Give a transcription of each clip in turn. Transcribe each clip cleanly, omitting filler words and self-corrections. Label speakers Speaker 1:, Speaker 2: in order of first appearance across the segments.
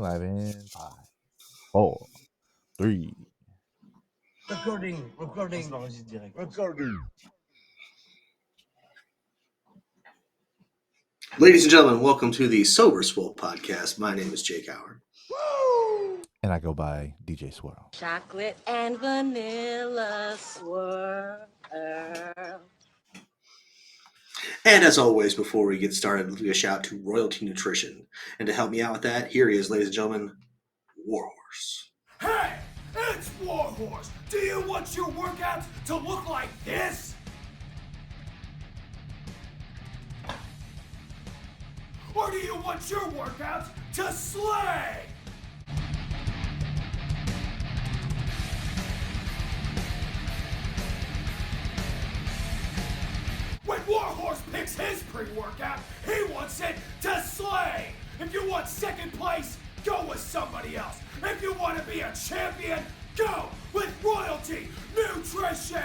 Speaker 1: live in 5, 4, 3.
Speaker 2: Recording.
Speaker 3: Ladies and gentlemen, welcome to the Sober Swole podcast. My name is Jake Howard.
Speaker 1: And I go by DJ Swirl.
Speaker 4: Chocolate and vanilla swirl.
Speaker 3: And as always, before we get started, let's give a shout out to Royalty Nutrition. And to help me out with that, here he is, ladies and gentlemen, Warhorse.
Speaker 5: Hey, it's Warhorse. Do you want your workouts to look like this? Or do you want your workouts to slay? When Warhorse picks his pre-workout, he wants it to slay. If you want second place, go with somebody else. If you want to be a champion, go with Royalty Nutrition.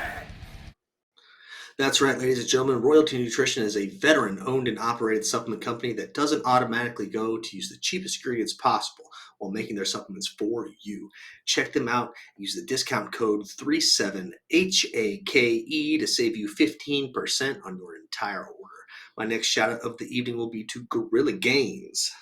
Speaker 3: That's right, ladies and gentlemen. Royalty Nutrition is a veteran-owned and operated supplement company that doesn't automatically go to use the cheapest ingredients possible while making their supplements for you. Check them out. Use the discount code 37HAKE to save you 15% on your entire order. My next shout-out of the evening will be to Gorilla Gains.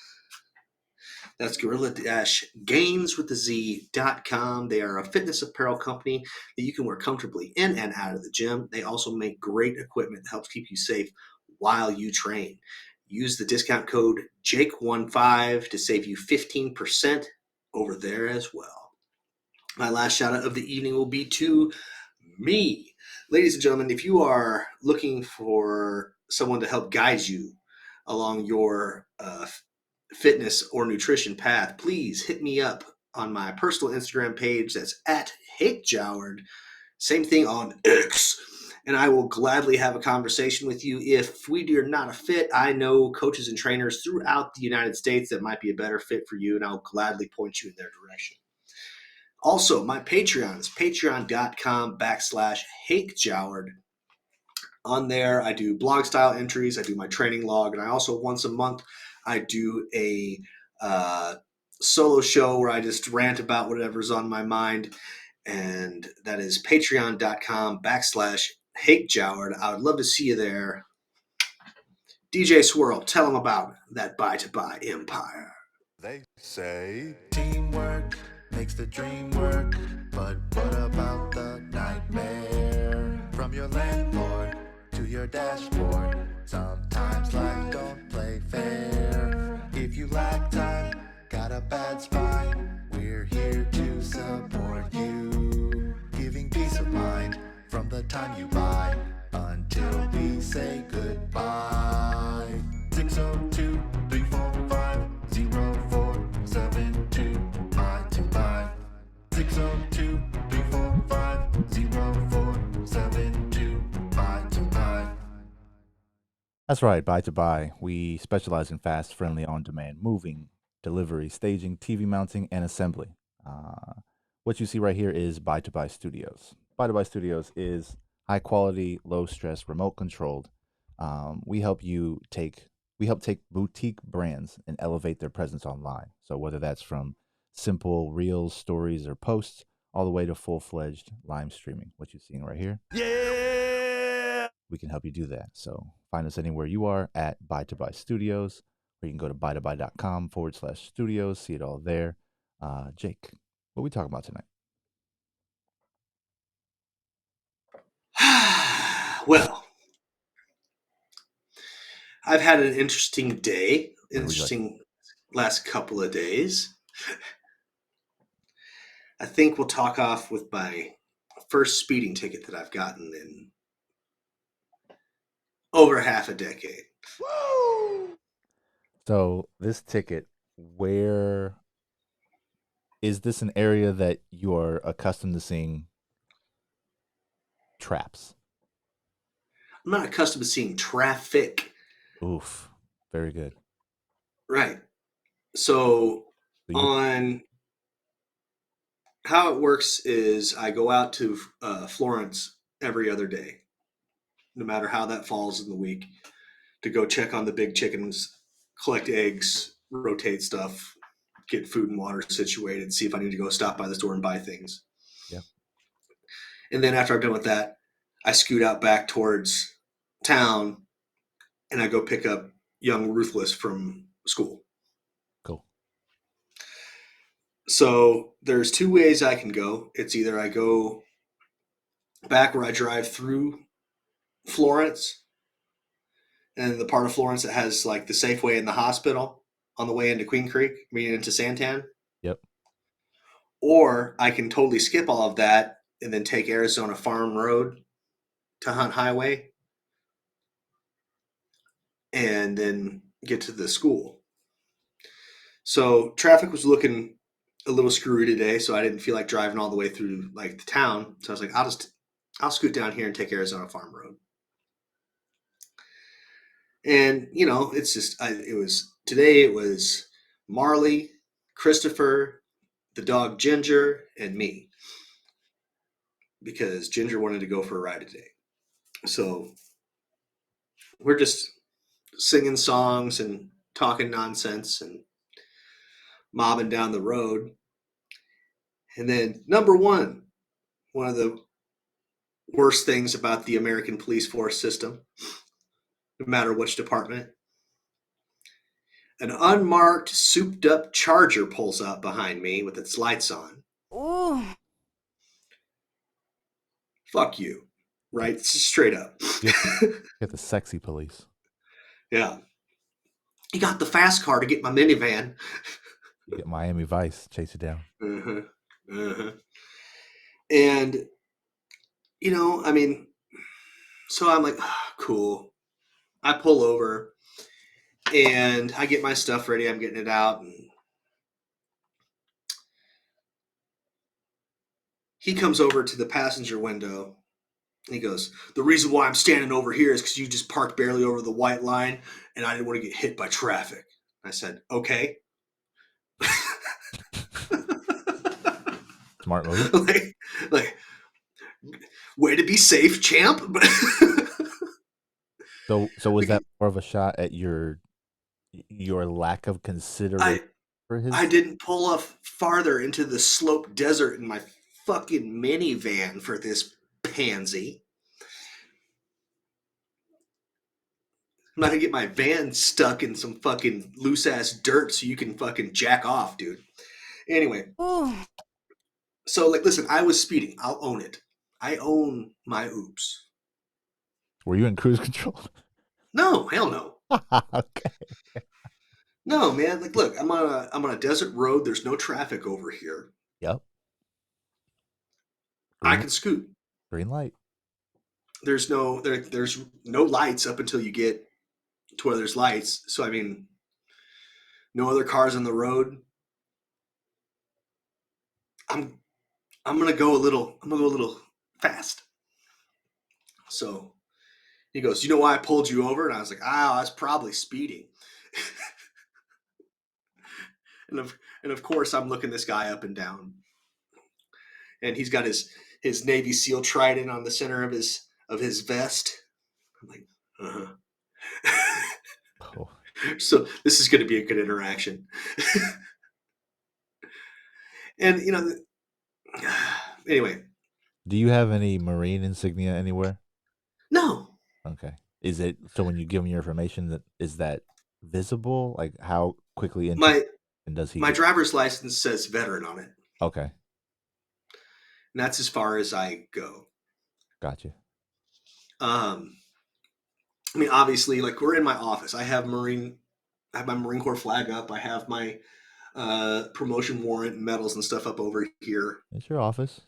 Speaker 3: That's gorilla-gains.com. They are a fitness apparel company that you can wear comfortably in and out of the gym. They also make great equipment that helps keep you safe while you train. Use the discount code JAKE15 to save you 15% over there as well. My last shout out of the evening will be to me. Ladies and gentlemen, if you are looking for someone to help guide you along your fitness or nutrition path, please hit me up on my personal Instagram page. That's at HateJoward. Same thing on X. And I will gladly have a conversation with you. If we are not a fit, I know coaches and trainers throughout the United States that might be a better fit for you, and I'll gladly point you in their direction. Also, my Patreon is patreon.com/HateJoward. On there, I do blog style entries. I do my training log, and I also once a month I do a solo show where I just rant about whatever's on my mind, and that is patreon.com/HateJoward. I would love to see you there. DJ Swirl, tell them about that buy-to-buy empire.
Speaker 6: They say teamwork makes the dream work, but what about the nightmare? From your landlord to your dashboard, sometimes life don't play fair. If you lack time, got a bad spine, we're here to support you, giving peace of mind from the time you buy until we say goodbye. 602-345-0472, buy to buy. 602-345-0472, buy to buy.
Speaker 1: That's right, buy to buy. We specialize in fast, friendly, on-demand moving, delivery, staging, TV mounting, and assembly. What you see right here is Buy to Buy Studios. Buy to Buy Studios is high quality, low stress, remote controlled. We help take boutique brands and elevate their presence online. So whether that's from simple reels, stories, or posts, all the way to full-fledged live streaming, what you're seeing right here.
Speaker 5: Yeah!
Speaker 1: We can help you do that. So find us anywhere you are at Buy to Buy Studios, or you can go to buytobuy.com/studios, see it all there. Jake, what are we talking about tonight?
Speaker 3: Well, I've had an interesting day, last couple of days. I think we'll talk off with my first speeding ticket that I've gotten in over half a decade.
Speaker 5: Woo!
Speaker 1: So this ticket, where is this an area that you're accustomed to seeing traps?
Speaker 3: I'm not accustomed to seeing traffic.
Speaker 1: Oof, very good.
Speaker 3: Right. So on how it works is I go out to Florence every other day, no matter how that falls in the week, to go check on the big chickens, collect eggs, rotate stuff, get food and water situated, see if I need to go stop by the store and buy things.
Speaker 1: Yep.
Speaker 3: And then after I'm done with that, I scoot out back towards town and I go pick up young Ruthless from school.
Speaker 1: Cool.
Speaker 3: So there's two ways I can go. It's either I go back where I drive through Florence and the part of Florence that has like the Safeway and the hospital on the way into Queen Creek, meaning into Santan.
Speaker 1: Yep.
Speaker 3: Or I can totally skip all of that and then take Arizona Farm Road to Hunt Highway and then get to the school. So traffic was looking a little screwy today, so I didn't feel like driving all the way through like the town. So I was like, I'll scoot down here and take Arizona Farm Road. And it's just it was Marley, Christopher, the dog Ginger, and me, because Ginger wanted to go for a ride today. So we're just singing songs and talking nonsense and mobbing down the road. And then number one of the worst things about the American police force system, no matter which department, an unmarked, souped up Charger pulls up behind me with its lights on.
Speaker 4: Ooh.
Speaker 3: Fuck you. Right? It's just straight up.
Speaker 1: Get the sexy police.
Speaker 3: Yeah. He got the fast car to get my minivan.
Speaker 1: You get Miami Vice, chase you down.
Speaker 3: Uh-huh. Uh-huh. And, so I'm like, cool. I pull over and I get my stuff ready. I'm getting it out. And he comes over to the passenger window and he goes, the reason why I'm standing over here is because you just parked barely over the white line and I didn't want to get hit by traffic. I said, okay.
Speaker 1: Smart move.
Speaker 3: like, way to be safe, champ.
Speaker 1: So was that more of a shot at your lack of consideration for his?
Speaker 3: I didn't pull off farther into the sloped desert in my fucking minivan for this pansy. I'm not gonna get my van stuck in some fucking loose ass dirt so you can fucking jack off, dude. Anyway.
Speaker 4: Ooh.
Speaker 3: So, listen, I was speeding. I'll own it. I own my oops.
Speaker 1: Were you in cruise control?
Speaker 3: No, hell no.
Speaker 1: Okay.
Speaker 3: No, man. Look, I'm on a desert road. There's no traffic over here.
Speaker 1: Yep.
Speaker 3: I can scoot.
Speaker 1: Green light.
Speaker 3: There's no lights up until you get to where there's lights. So no other cars on the road. I'm gonna go a little fast. So he goes, you know why I pulled you over? And I was like, I was probably speeding. and of course I'm looking this guy up and down. And he's got his Navy SEAL trident on the center of his vest. I'm like,
Speaker 1: Oh.
Speaker 3: So this is going to be a good interaction. And anyway.
Speaker 1: Do you have any Marine insignia anywhere?
Speaker 3: No.
Speaker 1: Okay. Is it so when you give him your information is that visible? Like how quickly does he?
Speaker 3: My driver's license says veteran on it.
Speaker 1: Okay.
Speaker 3: And that's as far as I go.
Speaker 1: Gotcha.
Speaker 3: Obviously, we're in my office. I have my Marine Corps flag up. I have my promotion warrant and medals and stuff up over here.
Speaker 1: It's your office.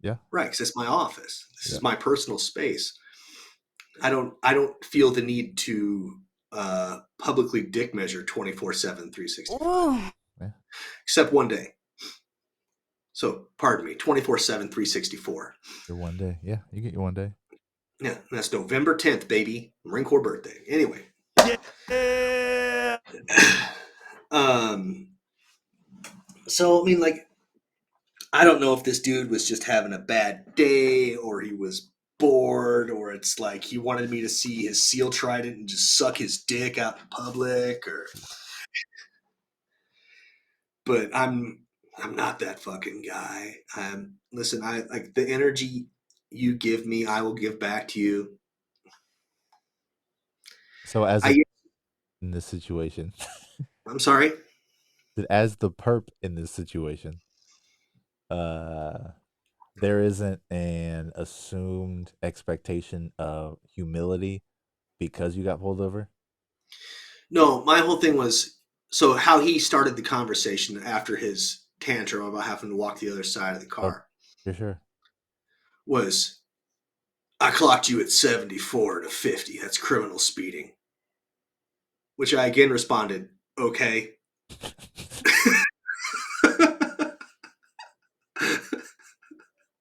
Speaker 1: Yeah.
Speaker 3: Right, because it's my office. This is my personal space. I don't feel the need to publicly dick measure 24/7, 365.
Speaker 4: Ooh.
Speaker 3: Except one day. So, pardon me, 24/7, 364.
Speaker 1: Your one day. Yeah, you get your one day.
Speaker 3: Yeah, that's November 10th, baby. Marine Corps birthday. Anyway.
Speaker 5: Yeah.
Speaker 3: So, I don't know if this dude was just having a bad day or he was bored or it's like he wanted me to see his SEAL trident and just suck his dick out in public but I'm not that fucking guy. Listen, I like the energy you give me, I will give back to you.
Speaker 1: So as a
Speaker 3: I
Speaker 1: in this situation,
Speaker 3: I'm sorry.
Speaker 1: as the perp in this situation, uh, there isn't an assumed expectation of humility because you got pulled over.
Speaker 3: No, my whole thing was so how he started the conversation after his tantrum about having to walk the other side of the
Speaker 1: Oh,
Speaker 3: car
Speaker 1: you're sure?
Speaker 3: was I clocked you at 74 to 50. That's criminal speeding. Which I again responded, okay.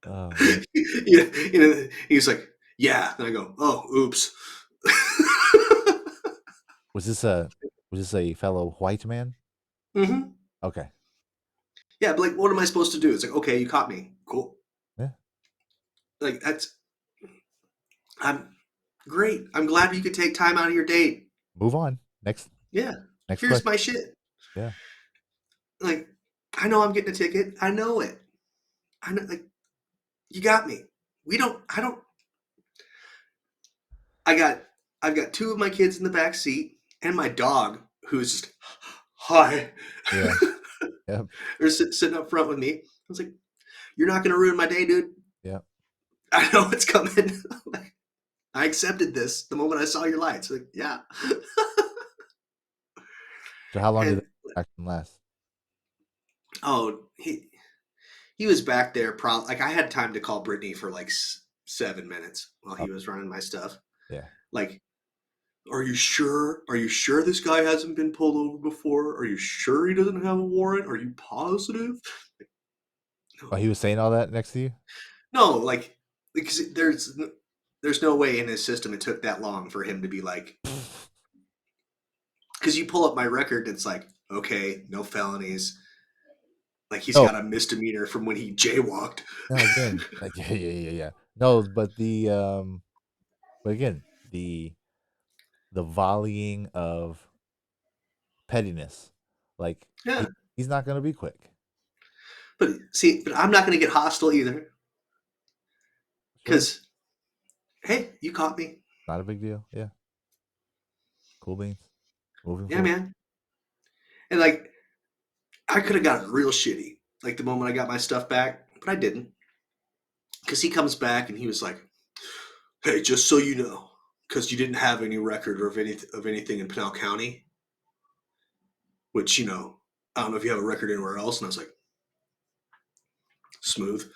Speaker 1: Oh man,
Speaker 3: Yeah, he was like, yeah. And I go, oh, oops.
Speaker 1: was this a fellow white man?
Speaker 3: hmm
Speaker 1: Okay,
Speaker 3: Yeah, but like, what am I supposed to do? It's like, okay, you caught me. Cool.
Speaker 1: yeah,
Speaker 3: Like, I'm great. I'm glad you could take time out of your day.
Speaker 1: move on.
Speaker 3: Yeah,
Speaker 1: Next
Speaker 3: here's
Speaker 1: question.
Speaker 3: my shit.
Speaker 1: Yeah,
Speaker 3: Like, I know I'm getting a ticket. I know it. I know, like, you got me. I don't, I got, I've got two of my kids in the back seat and my dog who's just, hi.
Speaker 1: yeah, yep,
Speaker 3: They're sitting up front with me. I was like, you're not going to ruin my day, dude.
Speaker 1: yep.
Speaker 3: I know it's coming. I accepted this the moment I saw your lights. Like, yeah.
Speaker 1: So how long did
Speaker 3: And
Speaker 1: that action last?
Speaker 3: oh, he was back there. Probably like I had time to call Brittany for like 7 minutes while
Speaker 1: Oh,
Speaker 3: he was running my stuff.
Speaker 1: yeah.
Speaker 3: Like, are you sure? Are you sure this guy hasn't been pulled over before? Are you sure he doesn't have a warrant? Are you positive?
Speaker 1: Oh,
Speaker 3: No,
Speaker 1: he was saying all that next to you?
Speaker 3: no. Like, because there's no way in his system it took that long for him to be like, because you pull up my record and it's like, okay, no felonies. Like he's
Speaker 1: No,
Speaker 3: got a misdemeanor from when he jaywalked.
Speaker 1: no, again, like yeah, yeah, yeah, yeah. No, but again, the volleying of pettiness, like
Speaker 3: Yeah,
Speaker 1: he's not gonna be quick.
Speaker 3: but see, but I'm not going to get hostile either
Speaker 1: Sure,
Speaker 3: because hey, you caught me.
Speaker 1: not a big deal. Yeah, cool beans. Moving
Speaker 3: Yeah,
Speaker 1: forward.
Speaker 3: man. And like I could have gotten real shitty like the moment I got my stuff back, but I didn't because he comes back and he was like, "Hey, just so you know, because you didn't have any record of anything in Pinell County, which I don't know if you have a record anywhere else." And I was like, "Smooth."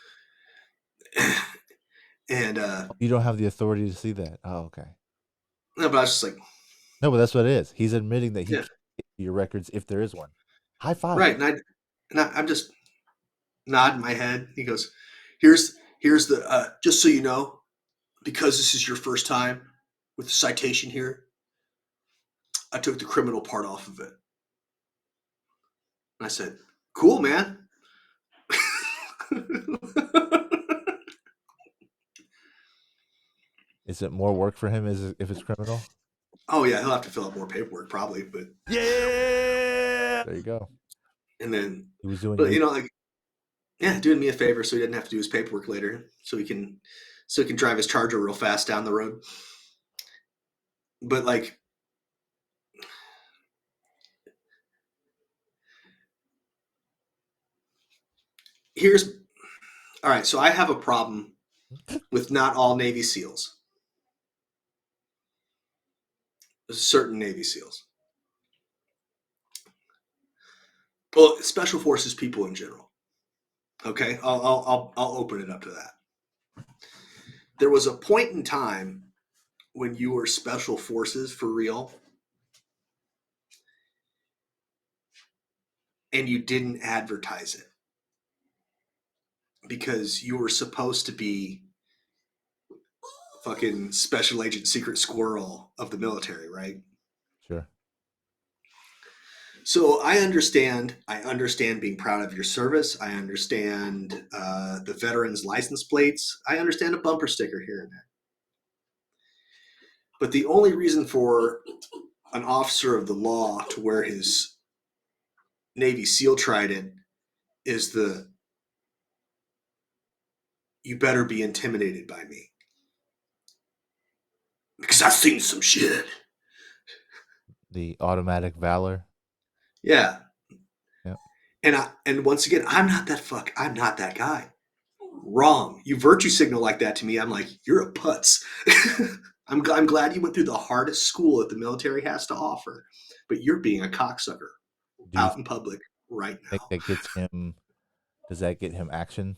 Speaker 3: and
Speaker 1: You don't have the authority to see that. Oh, okay.
Speaker 3: no, but I was just like,
Speaker 1: No, but that's what it is. He's admitting that he
Speaker 3: "Yeah,
Speaker 1: can't get your records if there is one. High five.
Speaker 3: right." I'm just nodding my head. He goes, "Here's the just so you know, because this is your first time with the citation here, I took the criminal part off of it." And I said, "Cool, man."
Speaker 1: Is it more work for him if it's criminal?
Speaker 3: Oh yeah, he'll have to fill out more paperwork probably, but
Speaker 1: Yeah. There you go.
Speaker 3: and then,
Speaker 1: He was doing
Speaker 3: but
Speaker 1: you.
Speaker 3: like, yeah, doing me a favor so he doesn't have to do his paperwork later, so he can drive his Charger real fast down the road. But like, here's all right. So I have a problem with not all Navy SEALs, certain Navy SEALs. Well, special forces people in general. Okay, I'll open it up to that. There was a point in time when you were special forces for real and you didn't advertise it because you were supposed to be fucking special agent secret squirrel of the military, right?
Speaker 1: Sure.
Speaker 3: So I understand being proud of your service. I understand the veterans license plates. I understand a bumper sticker here and there. But the only reason for an officer of the law to wear his Navy SEAL trident is the you better be intimidated by me because I've seen some shit.
Speaker 1: The automatic valor.
Speaker 3: Yeah,
Speaker 1: Yep.
Speaker 3: and once again, I'm not that guy. Wrong. You virtue signal like that to me, I'm like, you're a putz. I'm glad you went through the hardest school that the military has to offer, but you're being a cocksucker
Speaker 1: Do you
Speaker 3: out in public right
Speaker 1: think
Speaker 3: now.
Speaker 1: that gets him? Does that get him action?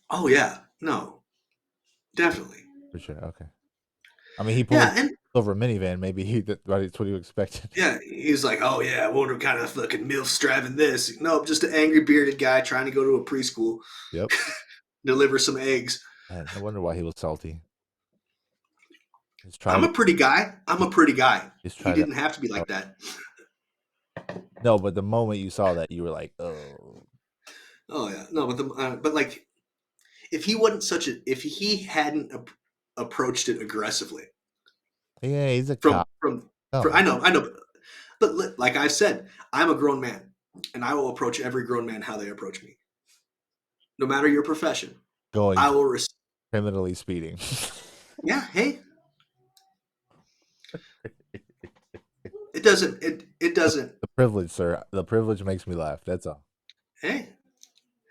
Speaker 3: Oh yeah, no, definitely.
Speaker 1: For sure. Okay. I mean, he pulled
Speaker 3: Yeah, and
Speaker 1: over a minivan. Maybe that's what he expected.
Speaker 3: yeah, he's like, oh yeah, I wonder what kind of fucking milf's driving this. Nope, just an angry bearded guy trying to go to a preschool,
Speaker 1: Yep.
Speaker 3: deliver some eggs.
Speaker 1: And no wonder why he was salty. His
Speaker 3: I'm
Speaker 1: trident.
Speaker 3: a pretty guy. I'm a pretty guy.
Speaker 1: His
Speaker 3: He
Speaker 1: trident.
Speaker 3: didn't have to be like that.
Speaker 1: No, but the moment you saw that, you were like, "Oh,
Speaker 3: Oh yeah, no, but like, if he hadn't approached it aggressively
Speaker 1: yeah, he's a
Speaker 3: from
Speaker 1: cop."
Speaker 3: from,
Speaker 1: Oh,
Speaker 3: I know, but like I said, I'm a grown man, and I will approach every grown man how they approach me, no matter your profession.
Speaker 1: going
Speaker 3: I
Speaker 1: to
Speaker 3: will.
Speaker 1: criminally speeding.
Speaker 3: Yeah, hey, it doesn't. It doesn't.
Speaker 1: The privilege, sir. The privilege makes me laugh. That's all.
Speaker 3: Hey,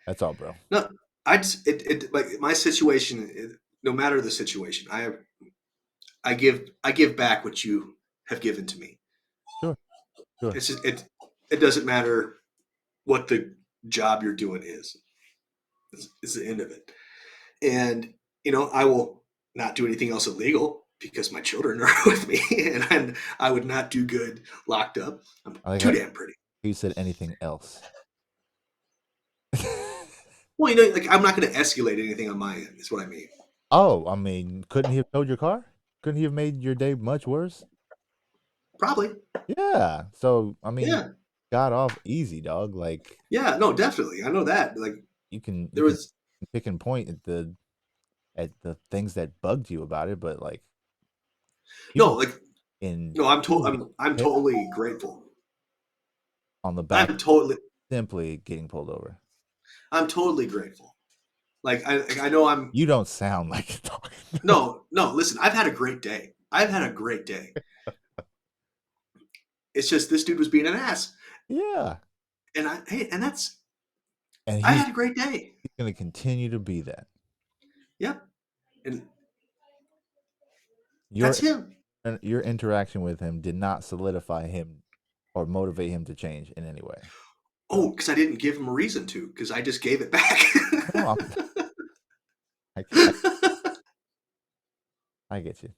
Speaker 1: That's all, bro.
Speaker 3: no, like my situation. No matter the situation, I give back what you have given to me.
Speaker 1: Sure, sure.
Speaker 3: It's just, it doesn't matter what the job you're doing is. Is the end of it. And I will not do anything else illegal because my children are with me, and I would not do good locked up. I'm
Speaker 1: I like
Speaker 3: too
Speaker 1: how
Speaker 3: damn pretty.
Speaker 1: you said anything else.
Speaker 3: Well, like I'm not going to escalate anything on my end. Is what I mean.
Speaker 1: Oh, I mean, couldn't he have towed your car? Couldn't he have made your day much worse?
Speaker 3: Probably.
Speaker 1: Yeah. So, I mean,
Speaker 3: Yeah.
Speaker 1: got off easy, dog. Like
Speaker 3: Yeah. No, definitely. I know that. Like
Speaker 1: you
Speaker 3: there
Speaker 1: can
Speaker 3: was
Speaker 1: pick and point at the things that bugged you about it, but like
Speaker 3: no
Speaker 1: people
Speaker 3: like
Speaker 1: in
Speaker 3: no. I'm
Speaker 1: hit
Speaker 3: totally grateful.
Speaker 1: on the back
Speaker 3: I'm totally
Speaker 1: simply getting pulled over.
Speaker 3: I'm totally grateful. Like I know I'm
Speaker 1: You don't sound like it, dog.
Speaker 3: no. Listen, I've had a great day. I've had a great day. It's just this dude was being an ass,
Speaker 1: Yeah.
Speaker 3: and and that's
Speaker 1: And
Speaker 3: I
Speaker 1: he's
Speaker 3: had a great day.
Speaker 1: going to continue to be that.
Speaker 3: Yep, and
Speaker 1: Your
Speaker 3: that's him.
Speaker 1: your interaction with him did not solidify him or motivate him to change in any way.
Speaker 3: Oh,
Speaker 1: So,
Speaker 3: because I didn't give him a reason to, because I just gave it back.
Speaker 1: no, I, I, I get you.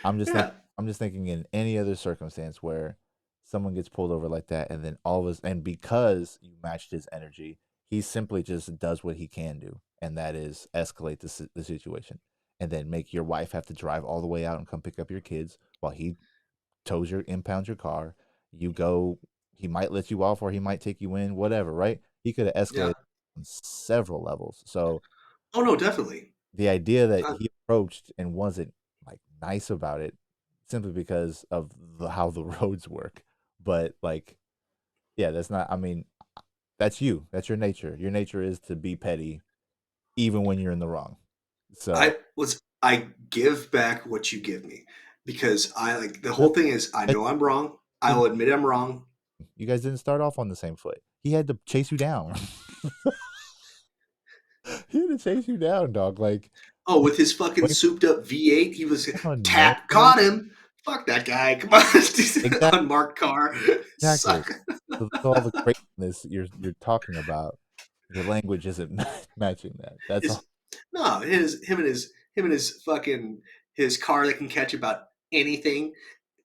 Speaker 1: I'm just
Speaker 3: Yeah,
Speaker 1: thinking in any other circumstance where someone gets pulled over like that, and then all of us, and because you matched his energy, he simply just does what he can do, and that is escalate the situation, and then make your wife have to drive all the way out and come pick up your kids while he impounds your car. You go, he might let you off, or he might take you in, whatever, right? He could have
Speaker 3: yeah.
Speaker 1: escalated on several levels. So
Speaker 3: Oh no, definitely.
Speaker 1: the idea that
Speaker 3: Uh,
Speaker 1: he approached and wasn't like nice about it simply because of how the roads work. But like, yeah, that's not. I mean, that's you. That's your nature. Your nature is to be petty, even when you're in the wrong. So
Speaker 3: I give back what you give me, because I like the
Speaker 1: you
Speaker 3: whole thing is I
Speaker 1: guys
Speaker 3: know I'm wrong. I will
Speaker 1: didn't
Speaker 3: admit I'm wrong.
Speaker 1: didn't start off on the same foot. He had to chase you down. He had to chase you don, dog. Like,
Speaker 3: Oh, with his fucking
Speaker 1: wait,
Speaker 3: souped up V8, he was
Speaker 1: oh no,
Speaker 3: tap caught him. Fuck that guy. Come on,
Speaker 1: exactly,
Speaker 3: unmarked car.
Speaker 1: exactly.
Speaker 3: Suck.
Speaker 1: So all the craziness you're talking about, your language isn't matching that. That's
Speaker 3: His
Speaker 1: all.
Speaker 3: no, him and his fucking his car that can catch about anything.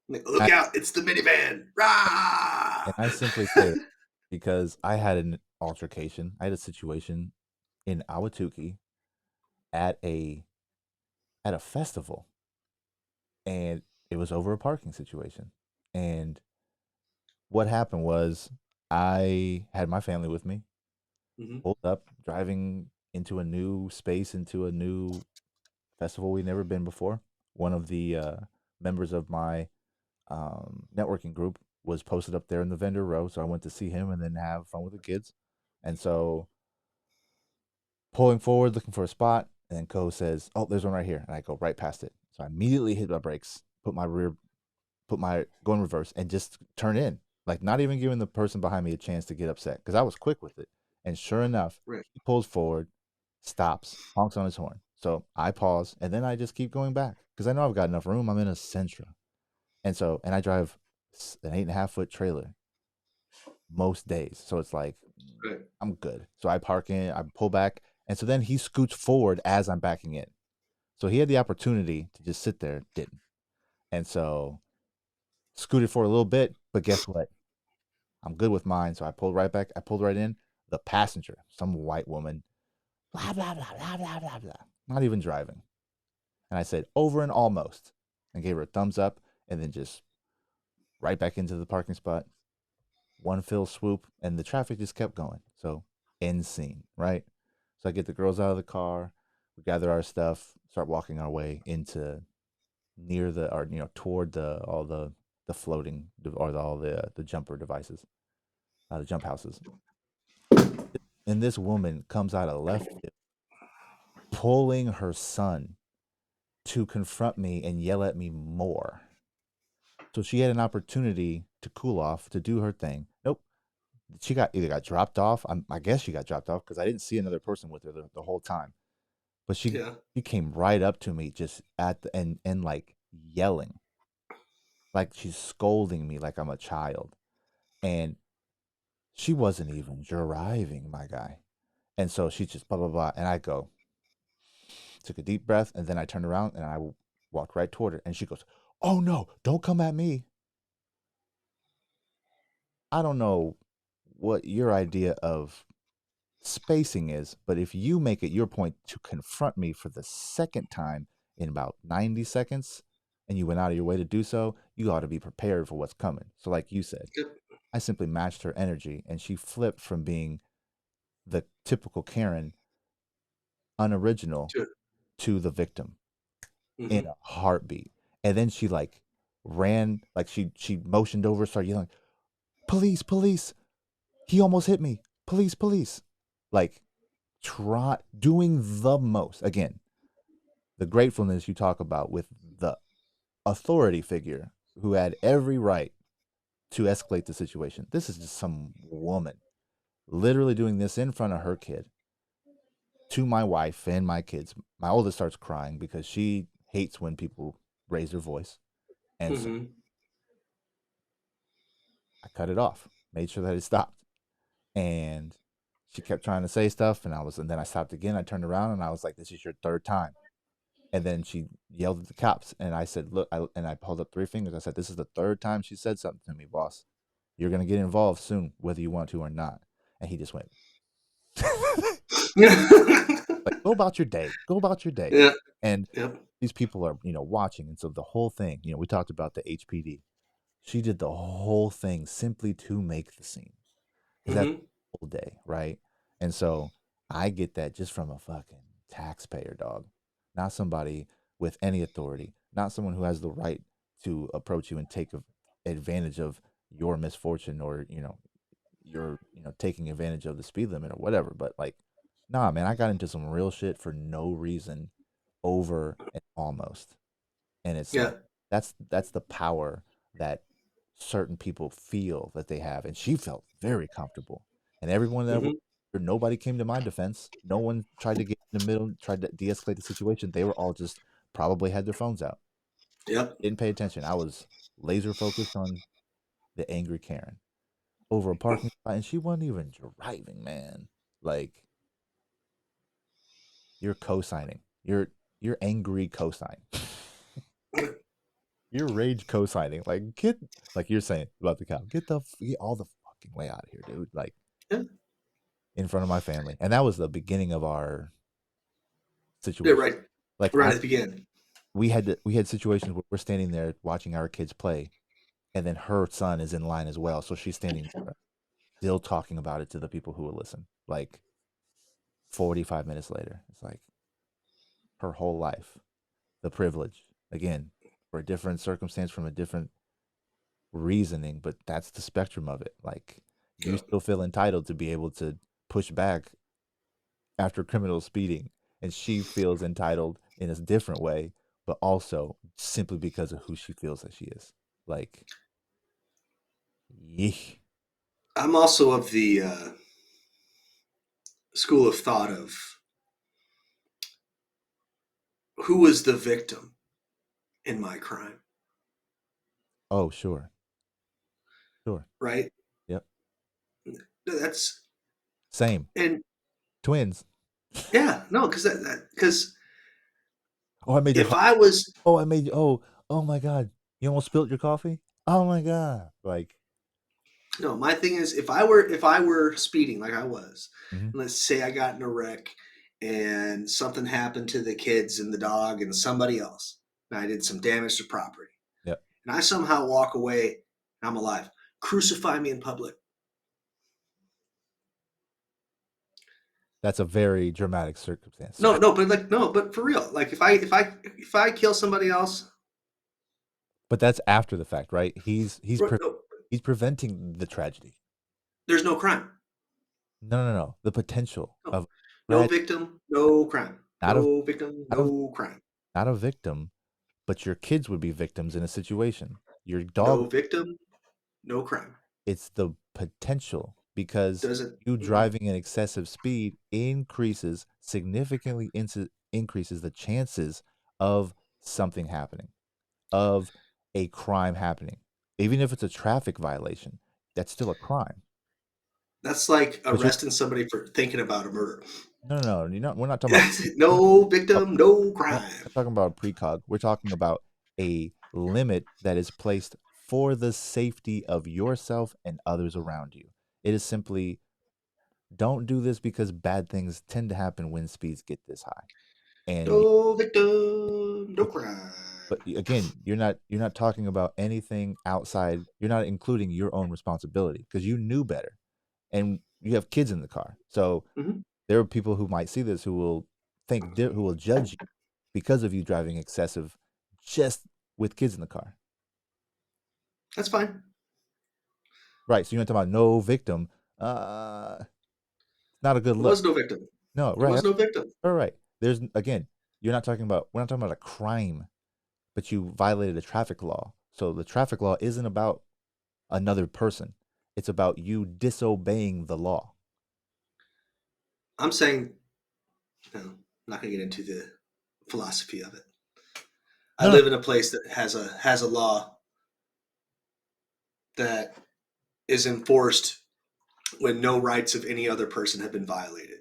Speaker 3: Like, look
Speaker 1: I,
Speaker 3: out, it's the minivan. Rah!
Speaker 1: and I simply say that because I had an altercation. I had a situation in Awatuki at a festival, and it was over a parking situation. And what happened was I had my family with me,
Speaker 3: Mhm.
Speaker 1: pulled up, driving into a new space, into a new festival we'd never been before. One of the members of my networking group was posted up there in the vendor row, so I went to see him and then have fun with the kids. And so pulling forward, looking for a spot, and then Co says, "Oh, there's one right here," and I go right past it. So I immediately hit my brakes, put my go in reverse, and just turn in, like not even giving the person behind me a chance to get upset because I was quick with it. And sure enough,
Speaker 3: Right.
Speaker 1: he pulls forward, stops, honks on his horn. So I pause, and then I just keep going back because I know I've got enough room. I'm in a Sentra, and I drive an 8.5 foot trailer most days, so it's like
Speaker 3: Right.
Speaker 1: I'm good. So I park in, I pull back, and so then he scoots forward as I'm backing in. So he had the opportunity to just sit there, didn't. And so scooted for a little bit, but guess what? I'm good with mine. So I pulled right back. I pulled right in. The passenger, some white woman, blah, blah, blah, blah, blah, blah, blah. Not even driving. And I said, over and almost, and gave her a thumbs up, and then just right back into the parking spot. One fill swoop, and the traffic just kept going. So, end scene, right? So I get the girls out of the car, we gather our stuff, start walking our way into near the, or toward all the floating or all the jumper devices, the jump houses. And this woman comes out of left field, pulling her son to confront me and yell at me more. So she had an opportunity to cool off, to do her thing. Nope. She got dropped off. I guess she got dropped off because I didn't see another person with her the whole time. But
Speaker 3: Yeah.
Speaker 1: she came right up to me just at the and like yelling, like she's scolding me like I'm a child. And she wasn't even driving, my guy. And so she just blah blah blah. And I go, took a deep breath, and then I turned around and I walked right toward her. And she goes, "Oh no, don't come at me." I don't know what your idea of spacing is, but if you make it your point to confront me for the second time in about 90 seconds and you went out of your way to do so, you ought to be prepared for what's coming. So, like you said,
Speaker 3: Yep.
Speaker 1: I simply matched her energy and she flipped from being the typical Karen, unoriginal,
Speaker 3: Sure.
Speaker 1: to the victim in
Speaker 3: Mm-hmm.
Speaker 1: a heartbeat. And then she like ran, like she motioned over, started yelling, "Police, police. He almost hit me. Police, police." Like doing the most. Again, the gratefulness you talk about with the authority figure who had every right to escalate the situation. This is just some woman literally doing this in front of her kid to my wife and my kids. My oldest starts crying because she hates when people raise their voice. And so
Speaker 3: Mm-hmm.
Speaker 1: I cut it off, made sure that it stopped. And she kept trying to say stuff, and then I stopped again. I turned around and I was like, "This is your third time." And then she yelled at the cops, and I said, "Look," and I pulled up three fingers. I said, "This is the third time she said something to me, boss. You're gonna get involved soon, whether you want to or not." And he just went, like, "Go about your day. Go about your day."
Speaker 3: Yeah.
Speaker 1: And
Speaker 3: Yep.
Speaker 1: these people are, watching, and so the whole thing, we talked about the HPD. She did the whole thing simply to make the scene because that's
Speaker 3: Mm-hmm.
Speaker 1: the whole day, right? And so I get that just from a fucking taxpayer, dog, not somebody with any authority, not someone who has the right to approach you and take advantage of your misfortune, or you're taking advantage of the speed limit or whatever. But like, nah, man, I got into some real shit for no reason, over and almost. And it's
Speaker 3: Yeah.
Speaker 1: like that's the power that certain people feel that they have, and she felt very comfortable. And everyone that was
Speaker 3: Mm-hmm.
Speaker 1: there, nobody came to my defense. No one tried to get in the middle, tried to de-escalate the situation. They were all just probably had their phones out,
Speaker 3: Yep.
Speaker 1: didn't pay attention. I was laser focused on the angry Karen over a parking spot, and she wasn't even driving, man. Like, you're co-signing. You're angry co-sign. You're rage co-signing. Like, like you're saying about the cow. Get all the fucking way out of here, dude. Like,
Speaker 3: Yeah.
Speaker 1: in front of my family. And that was the beginning of our
Speaker 3: Yeah.
Speaker 1: situation.
Speaker 3: Right.
Speaker 1: Like,
Speaker 3: Right at the beginning.
Speaker 1: we had situations where we're standing there watching our kids play, and then her son is in line as well. So she's standing there still talking about it to the people who will listen. Like, 45 minutes later, it's like her whole life, the privilege, again, for a different circumstance, from a different reasoning, but that's the spectrum of it. Like, you
Speaker 3: Yeah.
Speaker 1: still feel entitled to be able to push back after criminal speeding, and she feels entitled in a different way, but also simply because of who she feels that she is. Like, yeesh.
Speaker 3: I'm also of the school of thought of who was the victim in my crime,
Speaker 1: Oh, sure, sure.
Speaker 3: right?
Speaker 1: Yep.
Speaker 3: That's
Speaker 1: Same.
Speaker 3: and
Speaker 1: Twins.
Speaker 3: yeah, no, because
Speaker 1: Oh, I made your
Speaker 3: if I was
Speaker 1: oh, I made oh my god. You almost spilled your coffee? Oh my god. Like,
Speaker 3: no, my thing is if I were speeding like I was,
Speaker 1: mhm.
Speaker 3: and let's say I got in a wreck and something happened to the kids and the dog and somebody else, and I did some damage to property,
Speaker 1: Yep.
Speaker 3: and I somehow walk away and I'm alive, crucify me in public.
Speaker 1: That's a very dramatic circumstance.
Speaker 3: No, no, but like no, but for real, like if I kill somebody else,
Speaker 1: But that's after the fact, right?
Speaker 3: no,
Speaker 1: He's preventing the tragedy.
Speaker 3: there's no crime.
Speaker 1: No, no, no. The potential
Speaker 3: No,
Speaker 1: of
Speaker 3: no
Speaker 1: tragedy,
Speaker 3: victim, no crime.
Speaker 1: not of
Speaker 3: No victim,
Speaker 1: not of
Speaker 3: no crime.
Speaker 1: not a victim, but your kids would be victims in a situation. Your dog,
Speaker 3: No victim, no crime.
Speaker 1: it's the potential because
Speaker 3: Doesn't.
Speaker 1: you
Speaker 3: Mm-mm.
Speaker 1: driving at excessive speed significantly increases the chances of something happening, of a crime happening. Even if it's a traffic violation, that's still a crime.
Speaker 3: That's like
Speaker 1: But you're
Speaker 3: arresting somebody for thinking about a murder.
Speaker 1: no, no, no. You're not. We're not talking about. We're not,
Speaker 3: No victim, no
Speaker 1: not
Speaker 3: crime.
Speaker 1: talking about precog. We're talking about a limit that is placed for the safety of yourself and others around you. It is simply don't do this because bad things tend to happen when speeds get this high. And
Speaker 3: No victim, no
Speaker 1: but
Speaker 3: crime.
Speaker 1: again, you're not talking about anything outside. You're not including your own responsibility because you knew better, and you have kids in the car. So
Speaker 3: Mhm.
Speaker 1: there are people who might see this who will who will judge you because of you driving excessive just with kids in the car.
Speaker 3: That's fine.
Speaker 1: Right. So you're not talking about no victim. Uh not a good
Speaker 3: There
Speaker 1: look.
Speaker 3: was no victim.
Speaker 1: No,
Speaker 3: There
Speaker 1: right.
Speaker 3: was no victim.
Speaker 1: All right. There's again, we're not talking about a crime, but you violated a traffic law. So the traffic law isn't about another person. It's about you disobeying the law.
Speaker 3: I'm saying, no, I'm not going to get into the philosophy of it. I
Speaker 1: No, no,
Speaker 3: live in a place that has a law that is enforced when no rights of any other person have been violated.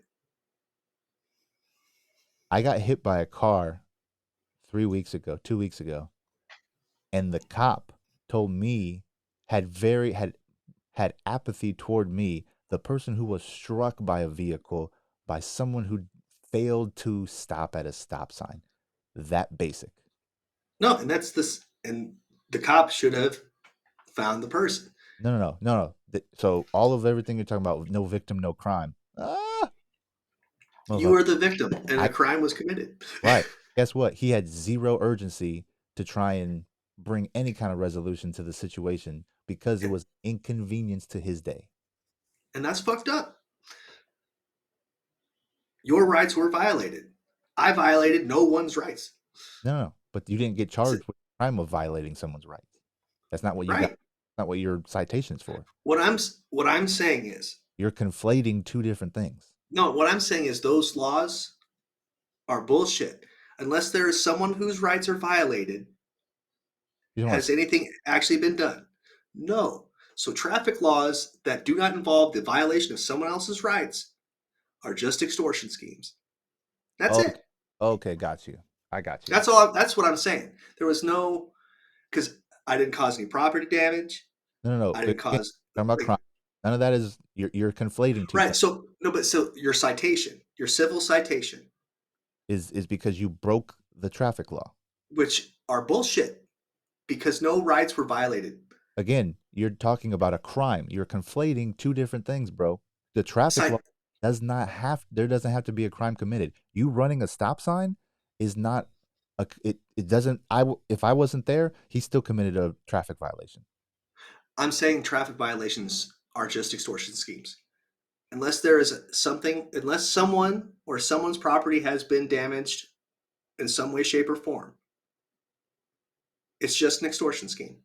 Speaker 1: I got hit by a car 3 weeks ago, 2 weeks ago, and the cop told me had apathy toward me, the person who was struck by a vehicle by someone who failed to stop at a stop sign. That basic.
Speaker 3: No, and that's this, and the cop should have found the person.
Speaker 1: No, no, no, no, no. So all of everything you're talking about, no victim, no crime. Ah,
Speaker 3: You
Speaker 1: motherfucker.
Speaker 3: are the victim, and
Speaker 1: I
Speaker 3: a crime was committed.
Speaker 1: right. Guess what? He had zero urgency to try and bring any kind of resolution to the situation because it was inconvenience to his day.
Speaker 3: And that's fucked up. Your rights were violated. I violated no one's rights.
Speaker 1: No, no, no. But you didn't get charged with the crime of violating someone's rights. That's not what you got.
Speaker 3: Right.
Speaker 1: That's not what your citation's for.
Speaker 3: What I'm saying is
Speaker 1: You're conflating two different things.
Speaker 3: no. What I'm saying is those laws are bullshit. Unless there is someone whose rights are violated,
Speaker 1: You don't want
Speaker 3: has anything actually been done? No. So traffic laws that do not involve the violation of someone else's rights are just extortion schemes. That's
Speaker 1: okay,
Speaker 3: it.
Speaker 1: okay, got you. I got you.
Speaker 3: That's all. That's what I'm saying. There was no because I didn't cause any property damage.
Speaker 1: No, no, no.
Speaker 3: I
Speaker 1: Again,
Speaker 3: didn't cause
Speaker 1: talking about
Speaker 3: like
Speaker 1: crime. None of that is you're conflating two
Speaker 3: right.
Speaker 1: things.
Speaker 3: So no, but so your citation, your civil citation,
Speaker 1: Is because you broke the traffic law.
Speaker 3: which are bullshit because no rights were violated.
Speaker 1: Again, you're talking about a crime. You're conflating two different things, bro. The traffic law
Speaker 3: Cite,
Speaker 1: doesn't have to be a crime committed. You running a stop sign is not it doesn't if I wasn't there, he still committed a traffic violation.
Speaker 3: I'm saying traffic violations are just extortion schemes. Unless there is something, unless someone or someone's property has been damaged in some way, shape, or form, it's just an extortion scheme.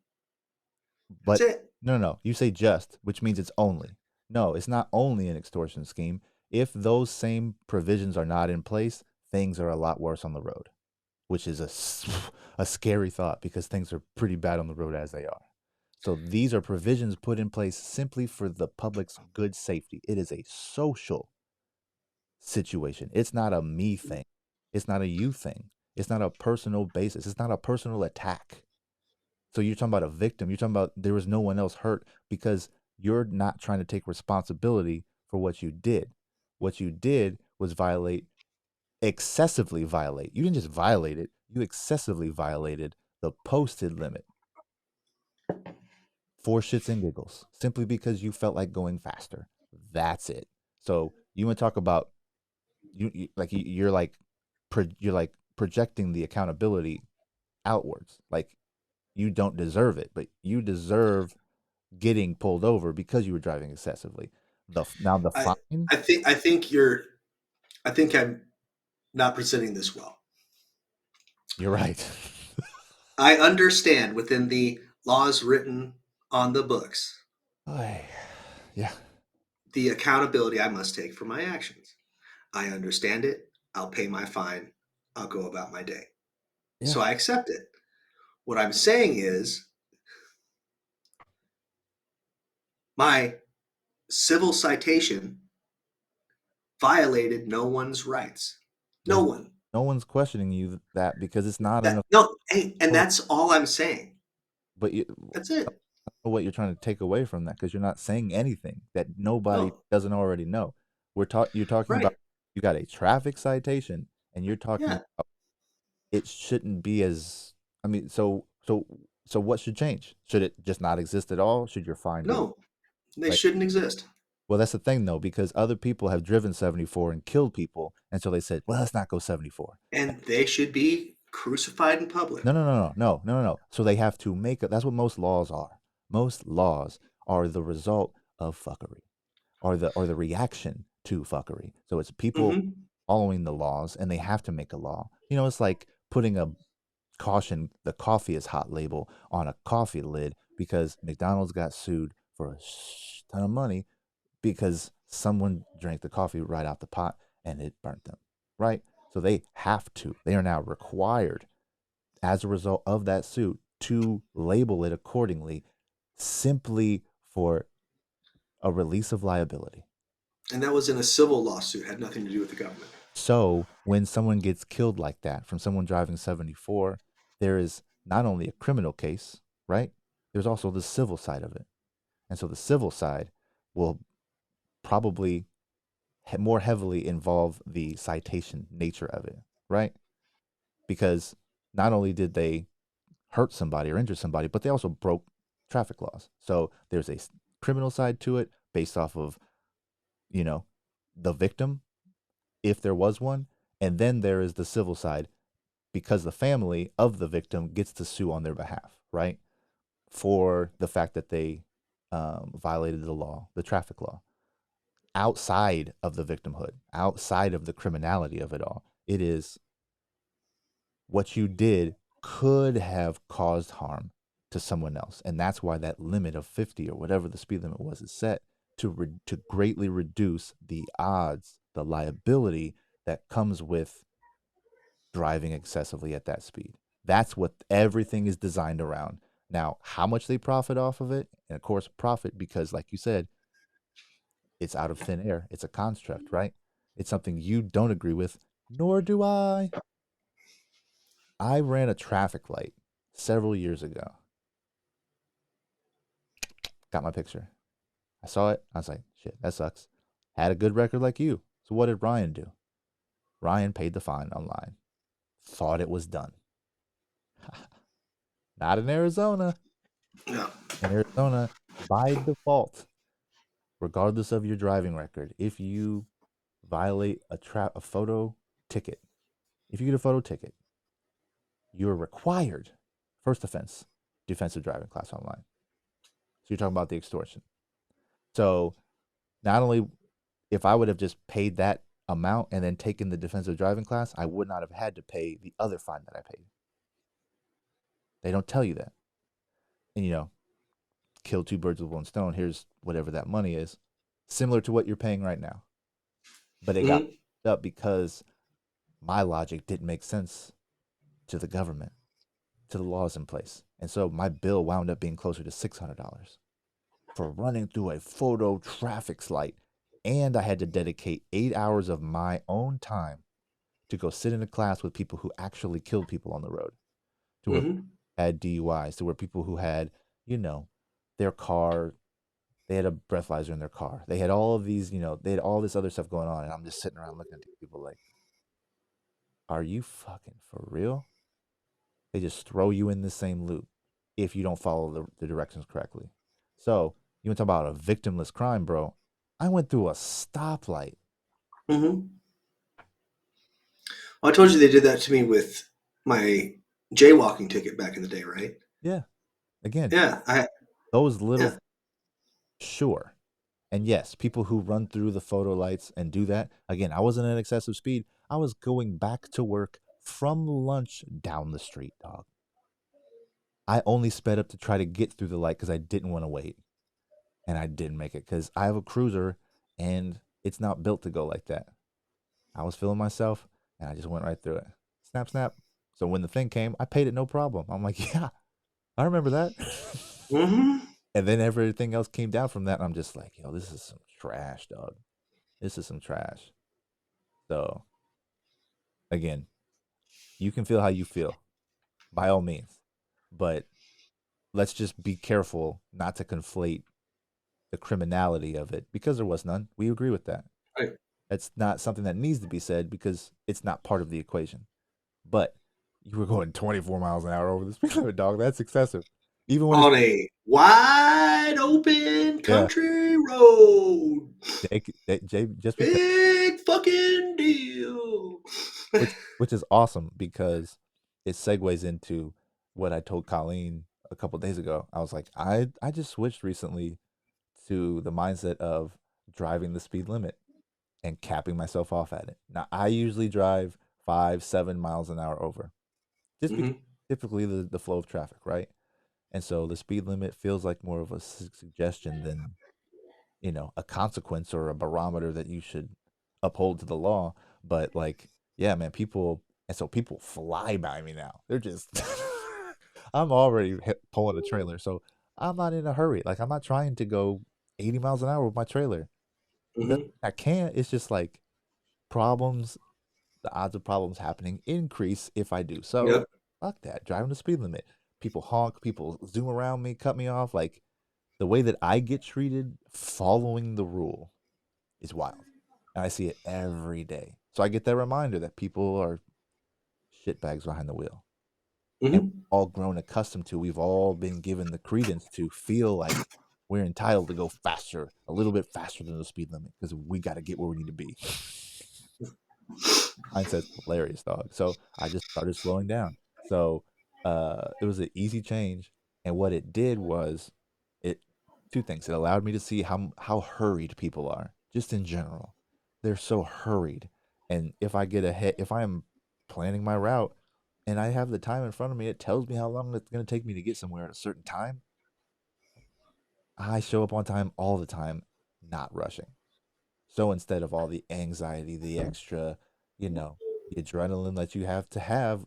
Speaker 3: That's
Speaker 1: But
Speaker 3: it.
Speaker 1: no, no, no. You say just, which means it's only. No, it's not only an extortion scheme. If those same provisions are not in place, things are a lot worse on the road, which is a scary thought because things are pretty bad on the road as they are. So these are provisions put in place simply for the public's good safety. It is a social situation. It's not a me thing. It's not a you thing. It's not a personal basis. It's not a personal attack. So you're talking about a victim. You're talking about there was no one else hurt because you're not trying to take responsibility for what you did. What you did was excessively violate. You didn't just violate it, you excessively violated the posted limit for shits and giggles simply because you felt like going faster. That's it. So you want to talk about you're like you're like projecting the accountability outwards. Like you don't deserve it, but you deserve getting pulled over because you were driving excessively. Now the
Speaker 3: I
Speaker 1: fine,
Speaker 3: I think I'm not presenting this well.
Speaker 1: you're right.
Speaker 3: I understand within the laws written on the books
Speaker 1: Oy, yeah,
Speaker 3: the accountability I must take for my actions. I understand it. I'll pay my fine. I'll go about my day.
Speaker 1: yeah.
Speaker 3: So I accept it. What I'm saying is my civil citation violated no one's rights. No
Speaker 1: There's
Speaker 3: one.
Speaker 1: no one's questioning you that because it's not an
Speaker 3: That no, hey, and
Speaker 1: affordable.
Speaker 3: that's all I'm saying.
Speaker 1: But
Speaker 3: That's it.
Speaker 1: what you're trying to take away from that because you're not saying anything that nobody
Speaker 3: No,
Speaker 1: doesn't already know. You're talking about
Speaker 3: right.
Speaker 1: you got a traffic citation and you're talking
Speaker 3: Yeah.
Speaker 1: about it shouldn't be as I mean, so what should change? Should it just not exist at all? Should your fine be
Speaker 3: No, they
Speaker 1: like
Speaker 3: shouldn't exist.
Speaker 1: well, that's the thing though, because other people have driven 74 and killed people, and so they said, well, let's not go 74.
Speaker 3: And they should be crucified in public.
Speaker 1: No, no, no, no, no, no, no, no. So they have to make it. That's what most laws are. Most laws are the result of fuckery, or the reaction to fuckery. So it's people
Speaker 3: Hmm.
Speaker 1: following the laws, and they have to make a law. You know, it's like putting a caution the coffee is hot label on a coffee lid because McDonald's got sued for a ton of money because someone drank the coffee right out the pot and it burnt them, right? So they have to. They are now required as a result of that suit to label it accordingly simply for a release of liability.
Speaker 3: And that was in a civil lawsuit, had nothing to do with the government.
Speaker 1: So when someone gets killed like that from someone driving 74, there is not only a criminal case, right? There's also the civil side of it. And so the civil side will probably more heavily involve the citation nature of it, right? Because not only did they hurt somebody or injure somebody, but they also broke traffic laws. So there's a criminal side to it based off of, you know, the victim, if there was one. And then there is the civil side because the family of the victim gets to sue on their behalf, right? For the fact that they violated the law, the traffic law, outside of the victimhood, outside of the criminality of it all. It is what you did could have caused harm to someone else. And that's why that limit of 50 or whatever the speed limit was is set to greatly reduce the odds, the liability that comes with driving excessively at that speed. That's what everything is designed around. Now, how much they profit off of it, and of course, profit because, like you said, it's out of thin air. It's a construct, right? It's something you don't agree with, nor do I. I ran a traffic light several years ago. Got my picture. I saw it. I was like, shit, that sucks. Had a good record like you. So what did Ryan do? Ryan paid the fine online. Thought it was done. Not in Arizona.
Speaker 3: Yeah.
Speaker 1: In Arizona, by default, regardless of your driving record, if you violate a photo ticket, if you get a photo ticket, you're required, first offense, defensive driving class online. So you're talking about the extortion. So not only if I would have just paid that amount and then taken the defensive driving class, I would not have had to pay the other fine that I paid. They don't tell you that. And kill two birds with one stone. Here's whatever that money is, similar to what you're paying right now. But it got
Speaker 3: Mm-hmm.
Speaker 1: up because my logic didn't make sense to the government, to the laws in place. And so my bill wound up being closer to $600 for running through a photo traffic light. And I had to dedicate 8 hours of my own time to go sit in a class with people who actually killed people on the road, to where
Speaker 3: Mm-hmm.
Speaker 1: had DUIs, to where people who had, you know, their car, they had a breathalyzer in their car. They had all of these, they had all this other stuff going on. And I'm just sitting around looking at these people like, are you fucking for real? They just throw you in the same loop if you don't follow the directions correctly. So, you want to talk about a victimless crime, bro? I went through a stoplight.
Speaker 3: Mm-hmm. Well, I told you they did that to me with my jaywalking ticket back in the day, right?
Speaker 1: Yeah. Again,
Speaker 3: Yeah.
Speaker 1: those little,
Speaker 3: Yeah.
Speaker 1: sure. And yes, people who run through the photo lights and do that, again, I wasn't at excessive speed. I was going back to work from lunch down the street, dog. I only sped up to try to get through the light because I didn't want to wait. And I didn't make it because I have a cruiser and it's not built to go like that. I was feeling myself and I just went right through it. Snap, snap. So when the thing came, I paid it no problem. I'm like, yeah, I remember that.
Speaker 3: Mm-hmm.
Speaker 1: And then everything else came down from that. And I'm just like, yo, this is some trash, dog. This is some trash. So again, you can feel how you feel by all means. But let's just be careful not to conflate the criminality of it because there was none. We agree with that.
Speaker 3: Right.
Speaker 1: That's not something that needs to be said because it's not part of the equation. But you were going 24 miles an hour over the speed limit, dog. That's excessive. Even when it's
Speaker 3: On a wide open
Speaker 1: yeah,
Speaker 3: country road.
Speaker 1: Just because
Speaker 3: Big fucking deal.
Speaker 1: which is awesome because it segues into what I told Colleen a couple days ago. I was like, I just switched recently to the mindset of driving the speed limit and capping myself off at it. Now I usually drive 5, 7 miles an hour over, just because
Speaker 3: Mm-hmm.
Speaker 1: typically the flow of traffic, right? And so the speed limit feels like more of a suggestion than a consequence or a barometer that you should uphold to the law. But like, yeah, man, people fly by me now. They're just, I'm already pulling a trailer, so I'm not in a hurry. Like, I'm not trying to go 80 miles an hour with my trailer.
Speaker 3: Mm-hmm.
Speaker 1: I can't. It's just like problems. The odds of problems happening increase if I do so.
Speaker 3: Yep.
Speaker 1: Fuck that. Driving the speed limit. People honk. People zoom around me, cut me off. Like the way that I get treated following the rule is wild. And I see it every day. So I get that reminder that people are shitbags behind the wheel. And
Speaker 3: Mm-hmm.
Speaker 1: we've all grown accustomed to, we've all been given the credence to feel like we're entitled to go faster, a little bit faster than the speed limit because we got to get where we need to be. Mindset's hilarious, dog. So I just started slowing down. So it was an easy change. And what it did was it two things. It allowed me to see how hurried people are, just in general. They're so hurried. And if I get ahead, if I am planning my route and I have the time in front of me, it tells me how long it's going to take me to get somewhere at a certain time. I show up on time all the time, not rushing. So instead of all the anxiety, the extra, you know, the adrenaline that you have to have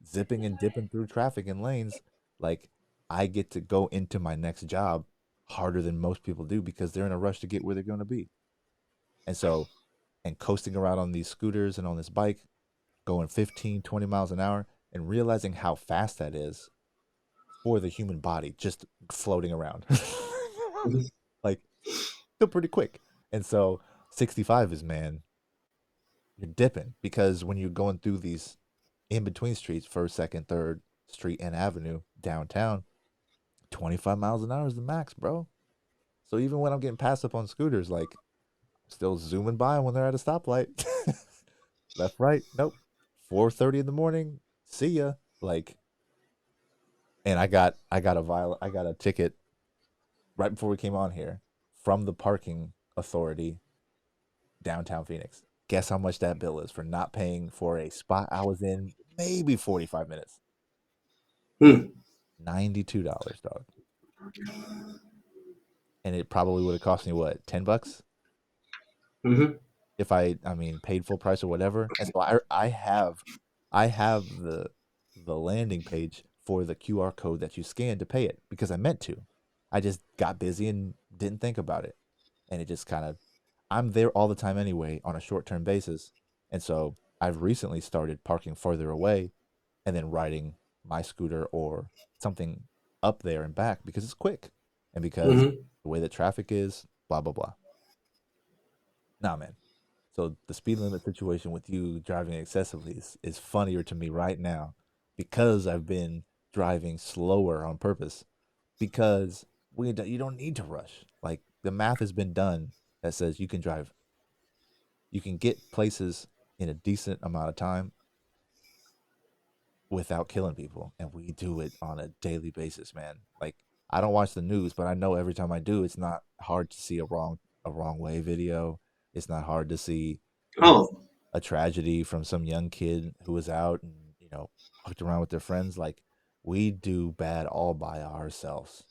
Speaker 1: zipping and dipping through traffic and lanes, like I get to go into my next job harder than most people do because they're in a rush to get where they're going to be. And so, and coasting around on these scooters and on this bike, going 15, 20 miles an hour and realizing how fast that is for the human body just floating around. Like, still pretty quick. And so 65 is, man, you're dipping because when you're going through these in between streets, first, second, third street and avenue downtown, 25 miles an hour is the max, bro. So even when I'm getting passed up on scooters, like still zooming by when they're at a stoplight. Left, right, nope. 4:30 in the morning, see ya. Like, and I got a ticket right before we came on here from the parking authority downtown Phoenix. Guess how much that bill is for not paying for a spot I was in maybe 45 minutes?
Speaker 3: Hmm.
Speaker 1: $92, dog. And it probably would have cost me what, $10
Speaker 3: Mm-hmm.
Speaker 1: if I mean paid full price or whatever. And so I have the landing page for the QR code that you scan to pay it because I meant to. I just got busy and didn't think about it. And it just kind of I'm there all the time anyway on a short-term basis. And so I've recently started parking further away and then riding my scooter or something up there and back because it's quick and because
Speaker 3: Mm-hmm.
Speaker 1: the way that traffic is, blah blah blah. Nah, man. So the speed limit situation with you driving excessively is funnier to me right now because I've been driving slower on purpose because you don't need to rush. Like the math has been done that says you can get places in a decent amount of time without killing people, and we do it on a daily basis, man. Like I don't watch the news, but I know every time I do, it's not hard to see a wrong way video. It's not hard to see, you know,
Speaker 3: Oh,
Speaker 1: a tragedy from some young kid who was out and fucked around with their friends. Like we do bad all by ourselves.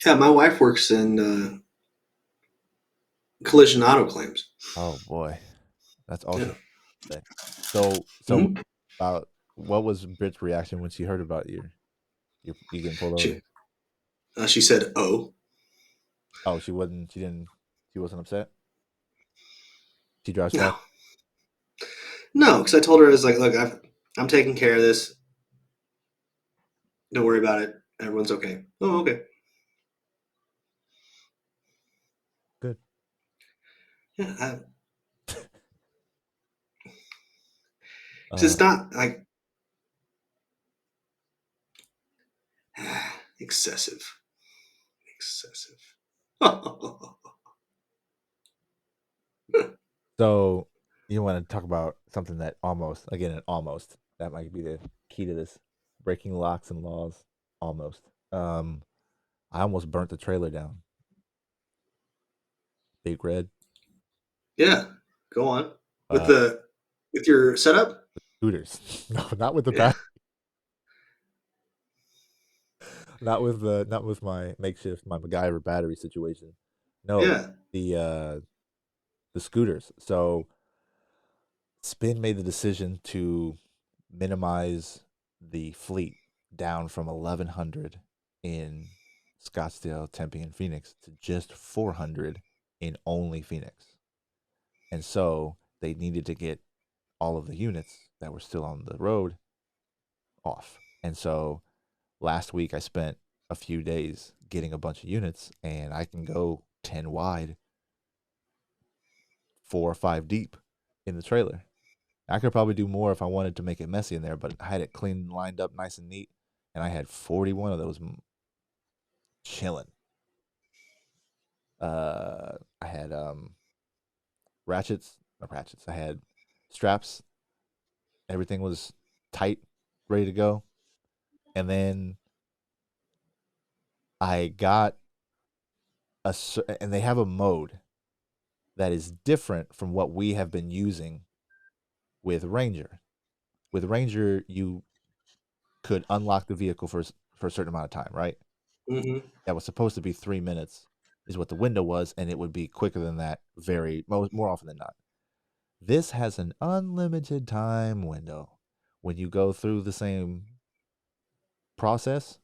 Speaker 3: yeah. My wife works in collision auto claims.
Speaker 1: Oh boy, that's all
Speaker 3: Yeah.
Speaker 1: she said. So
Speaker 3: Hmm.
Speaker 1: about what was Brit's reaction when she heard about you getting pulled over?
Speaker 3: She said, "Oh,
Speaker 1: Oh, she wasn't. She wasn't upset. She drives
Speaker 3: no,
Speaker 1: fast.
Speaker 3: no," because I told her I was like, "Look, I'm taking care of this. Don't worry about it. Everyone's okay." Oh, okay.
Speaker 1: Good.
Speaker 3: Yeah, because
Speaker 1: Uh,
Speaker 3: it's not like excessive, excessive.
Speaker 1: so you want to talk about something that almost that might be the key to this breaking locks and laws. Almost. Um, I almost burnt the trailer down. Big red.
Speaker 3: Yeah, go on with
Speaker 1: Uh,
Speaker 3: the with your setup.
Speaker 1: scooters. No, not with the
Speaker 3: Yeah,
Speaker 1: back. Not with my makeshift my MacGyver battery situation. No,
Speaker 3: yeah.
Speaker 1: the scooters. So Spin made the decision to minimize the fleet down from 1,100 in Scottsdale, Tempe, and Phoenix to just 400 in only Phoenix. And so they needed to get all of the units that were still on the road off. And so last week I spent a few days getting a bunch of units, and I can go 10 wide, 4 or 5 deep in the trailer. I could probably do more if I wanted to make it messy in there, but I had it clean, lined up, nice and neat, and I had 41 of those chilling. I had ratchets, not ratchets. I had straps. Everything was tight, ready to go. And then I got and they have a mode that is different from what we have been using with Ranger. With Ranger, you could unlock the vehicle for a certain amount of time, right?
Speaker 3: Hmm.
Speaker 1: That was supposed to be 3 minutes, is what the window was, and it would be quicker than that, more often than not. This has an unlimited time window when you go through the same process,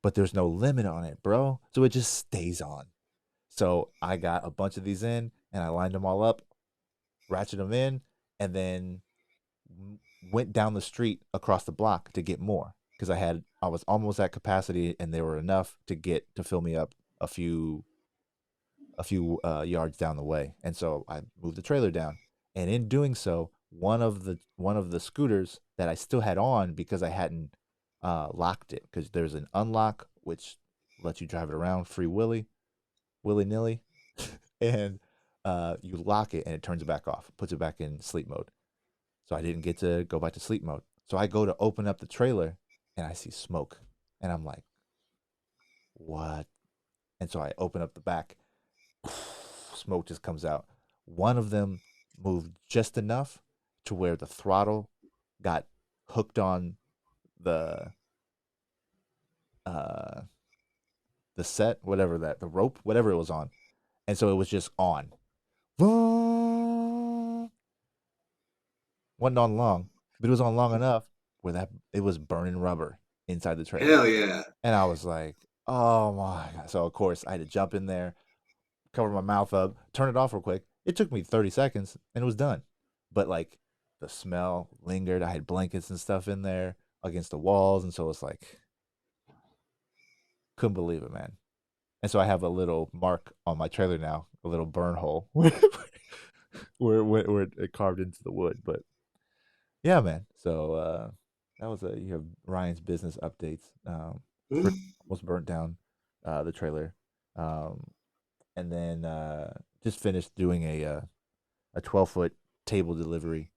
Speaker 1: but there's no limit on it, bro. So it just stays on. So I got a bunch of these in, and I lined them all up, ratchet them in, and then went down the street across the block to get more because I was almost at capacity and there were enough to fill me up a few yards down the way. And so I moved the trailer down. And in doing so, one of the scooters that I still had on because I hadn't locked it, because there's an unlock which lets you drive it around willy nilly, and you lock it and it turns it back off, puts it back in sleep mode. So I didn't get to go back to sleep mode. So I go to open up the trailer and I see smoke, and I'm like, what? And so I open up the back, smoke just comes out. One of them moved just enough to where the throttle got hooked on the uh the set, whatever that the rope, whatever it was on. And so it was just on. Wasn't on long, but it was on long enough where that it was burning rubber inside the trailer.
Speaker 3: Hell yeah.
Speaker 1: And I was like, oh my God. So of course I had to jump in there, cover my mouth up, turn it off real quick. It took me 30 seconds and it was done. But like the smell lingered. I had blankets and stuff in there against the walls. And so it's like, couldn't believe it, man. And so I have a little mark on my trailer now, a little burn hole where it carved into the wood. But yeah, man. So that was you have Ryan's business updates.
Speaker 3: Mm.
Speaker 1: Almost burnt down the trailer. Um, and then just finished doing a 12-foot table delivery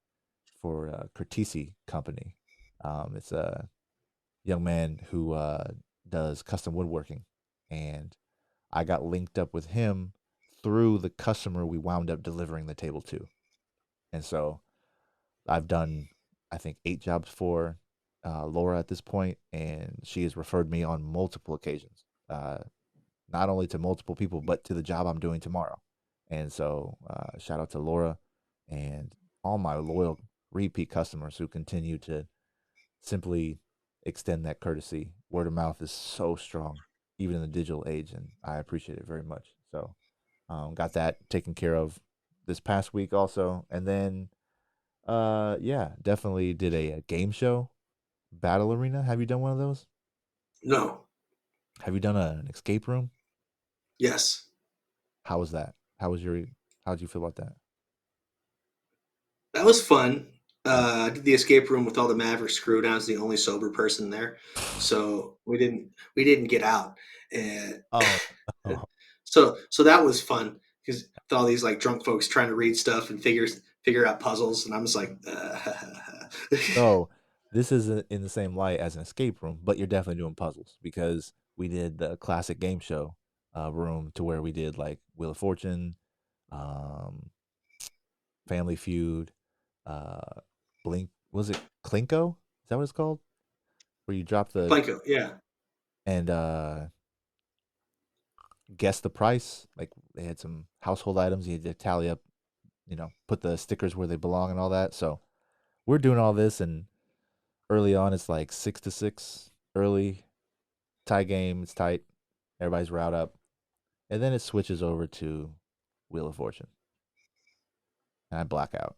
Speaker 1: for Curtisi Company. It's a young man who does custom woodworking, and I got linked up with him through the customer we wound up delivering the table to. And so I've done, I think, 8 jobs for Laura at this point, and she has referred me on multiple occasions, not only to multiple people, but to the job I'm doing tomorrow. And so, shout out to Laura and all my loyal repeat customers who continue to simply extend that courtesy. Word of mouth is so strong, even in the digital age, and I appreciate it very much. So, got that taken care of this past week also, and then, yeah, definitely did a game show, Battle Arena. Have you done one of those?
Speaker 3: No.
Speaker 1: Have you done an escape room?
Speaker 3: Yes.
Speaker 1: How was that? How was your? How did you feel about that?
Speaker 3: That was fun.
Speaker 1: Yeah.
Speaker 3: I did the escape room with all the Maverick screwed. I was the only sober person there, so we didn't get out. And
Speaker 1: Oh, oh,
Speaker 3: so that was fun because with all these like drunk folks trying to read stuff and figure out puzzles, and I'm just like,
Speaker 1: so this is in the same light as an escape room, but you're definitely doing puzzles because we did the classic game show room to where we did like Wheel of Fortune, um, Family Feud, uh, Blink. Was it Clinko? Is that what it's called? Where you drop the
Speaker 3: Planko, yeah.
Speaker 1: and guess the price. Like they had some household items. You had to tally up, put the stickers where they belong and all that. So we're doing all this, and early on, it's like 6-6 early tie game. It's tight. Everybody's route up, and then it switches over to Wheel of Fortune, and I black out.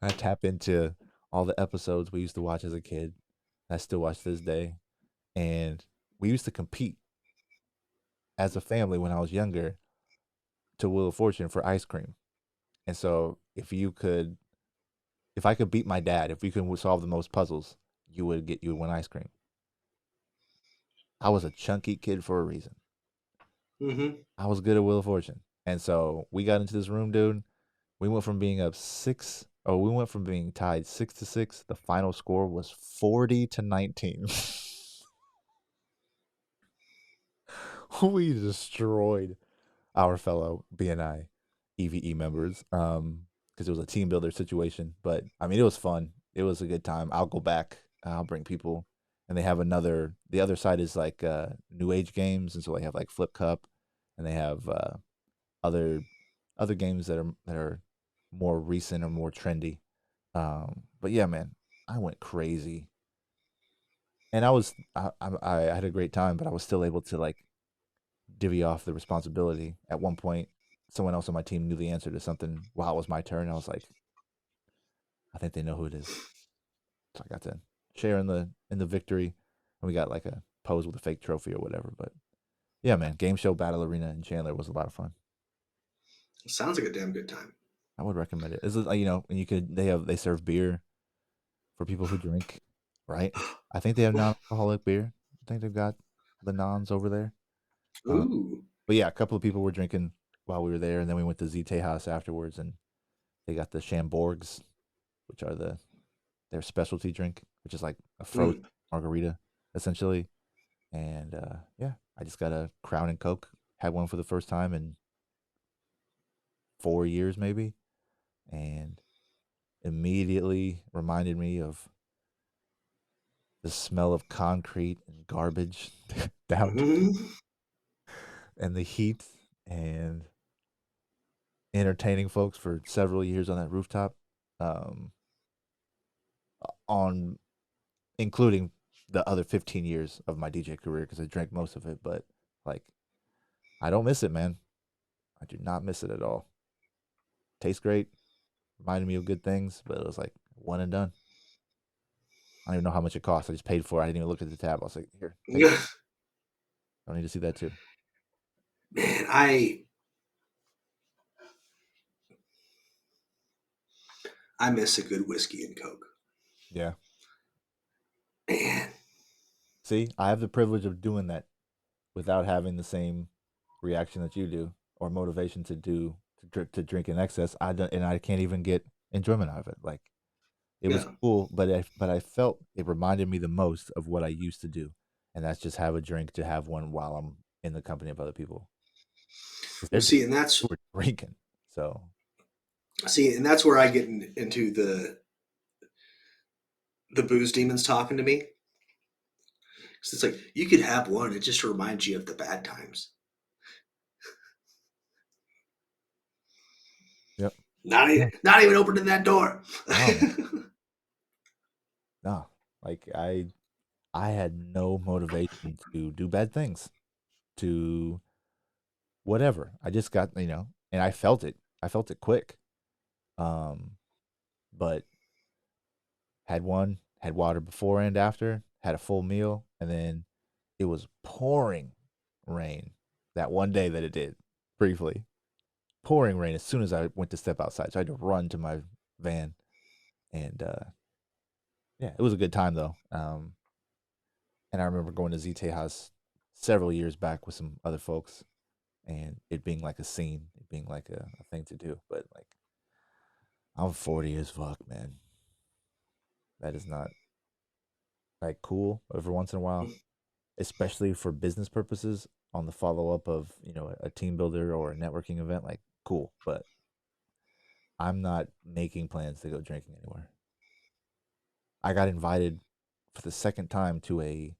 Speaker 1: I tap into all the episodes we used to watch as a kid. I still watch to this day, and we used to compete as a family when I was younger to Wheel of Fortune for ice cream. And so if I could beat my dad, if we could solve the most puzzles, you would win ice cream. I was a chunky kid for a reason.
Speaker 3: Hmm.
Speaker 1: I was good at Wheel of Fortune. And so we got into this room, dude. We went from being up six. Oh, we went from being tied 6-6. The final score was 40-19. We destroyed our fellow BNI EVE members because it was a team builder situation. But I mean, it was fun. It was a good time. I'll go back. I'll bring people, and they have another. The other side is like new age games, and so they have like Flip Cup, and they have other other games that are more recent or more trendy. But yeah, man, I went crazy, and I had a great time, but I was still able to like divvy off the responsibility. At one point, someone else on my team knew the answer to something while it was my turn. I was like, I think they know who it is. So I got to share in the victory, and we got like a pose with a fake trophy or whatever. But yeah, man, game show battle arena in Chandler was a lot of fun.
Speaker 3: Sounds like a damn good time.
Speaker 1: I would recommend it. Is it and they serve beer for people who drink, right? I think they have non-alcoholic beer. I think they've got the nons over there. Uh,
Speaker 3: Ooh.
Speaker 1: but yeah, a couple of people were drinking while we were there, and then we went to Z Tejas afterwards, and they got the Chamborgs, which are their specialty drink, which is like a frozen
Speaker 3: Mm.
Speaker 1: margarita, essentially. And yeah, I just got a Crown and Coke. Had one for the first time in 4 years, maybe, and immediately reminded me of the smell of concrete and garbage down
Speaker 3: Mhm.
Speaker 1: and the heat and entertaining folks for several years on that rooftop. Um, on including the other 15 years of my DJ career because I drank most of it, but like I don't miss it, man. I do not miss it at all. Tastes great, reminded me of good things, but it was like one and done. I don't even know how much it cost. I just paid for it. I didn't even look at the tab. I was like, here, take it.
Speaker 3: Yeah.
Speaker 1: I don't need to see that too.
Speaker 3: Man, I miss a good whiskey and Coke.
Speaker 1: Yeah.
Speaker 3: Man.
Speaker 1: See, I have the privilege of doing that without having the same reaction that you do or motivation to drink in excess. I don't, and I can't even get enjoyment out of it. Like it was
Speaker 3: Yeah.
Speaker 1: cool, but I felt it reminded me the most of what I used to do, and that's just have a drink to have one while I'm in the company of other people because
Speaker 3: Well, see, and
Speaker 1: they were drinking. So
Speaker 3: that's where I get into the booze demons talking to me. 'Cause it's like you could have one; it just reminds you of the bad times.
Speaker 1: yep, yeah,
Speaker 3: Not even opening that door.
Speaker 1: no man, no. Like I had no motivation to do bad things, to whatever. I just got and I felt it. I felt it quick. Um, but had water before and after, had a full meal, and then it was pouring rain that one day that it did briefly. Pouring rain as soon as I went to step outside. So I had to run to my van. And yeah, it was a good time though. And I remember going to Z Tejas several years back with some other folks and it being like a scene, it being like a thing to do. But like, I'm 40 as fuck, man. That is not like cool every once in a while, especially for business purposes on the follow up of, a team builder or a networking event. Like, cool. But I'm not making plans to go drinking anywhere. I got invited for the second time to a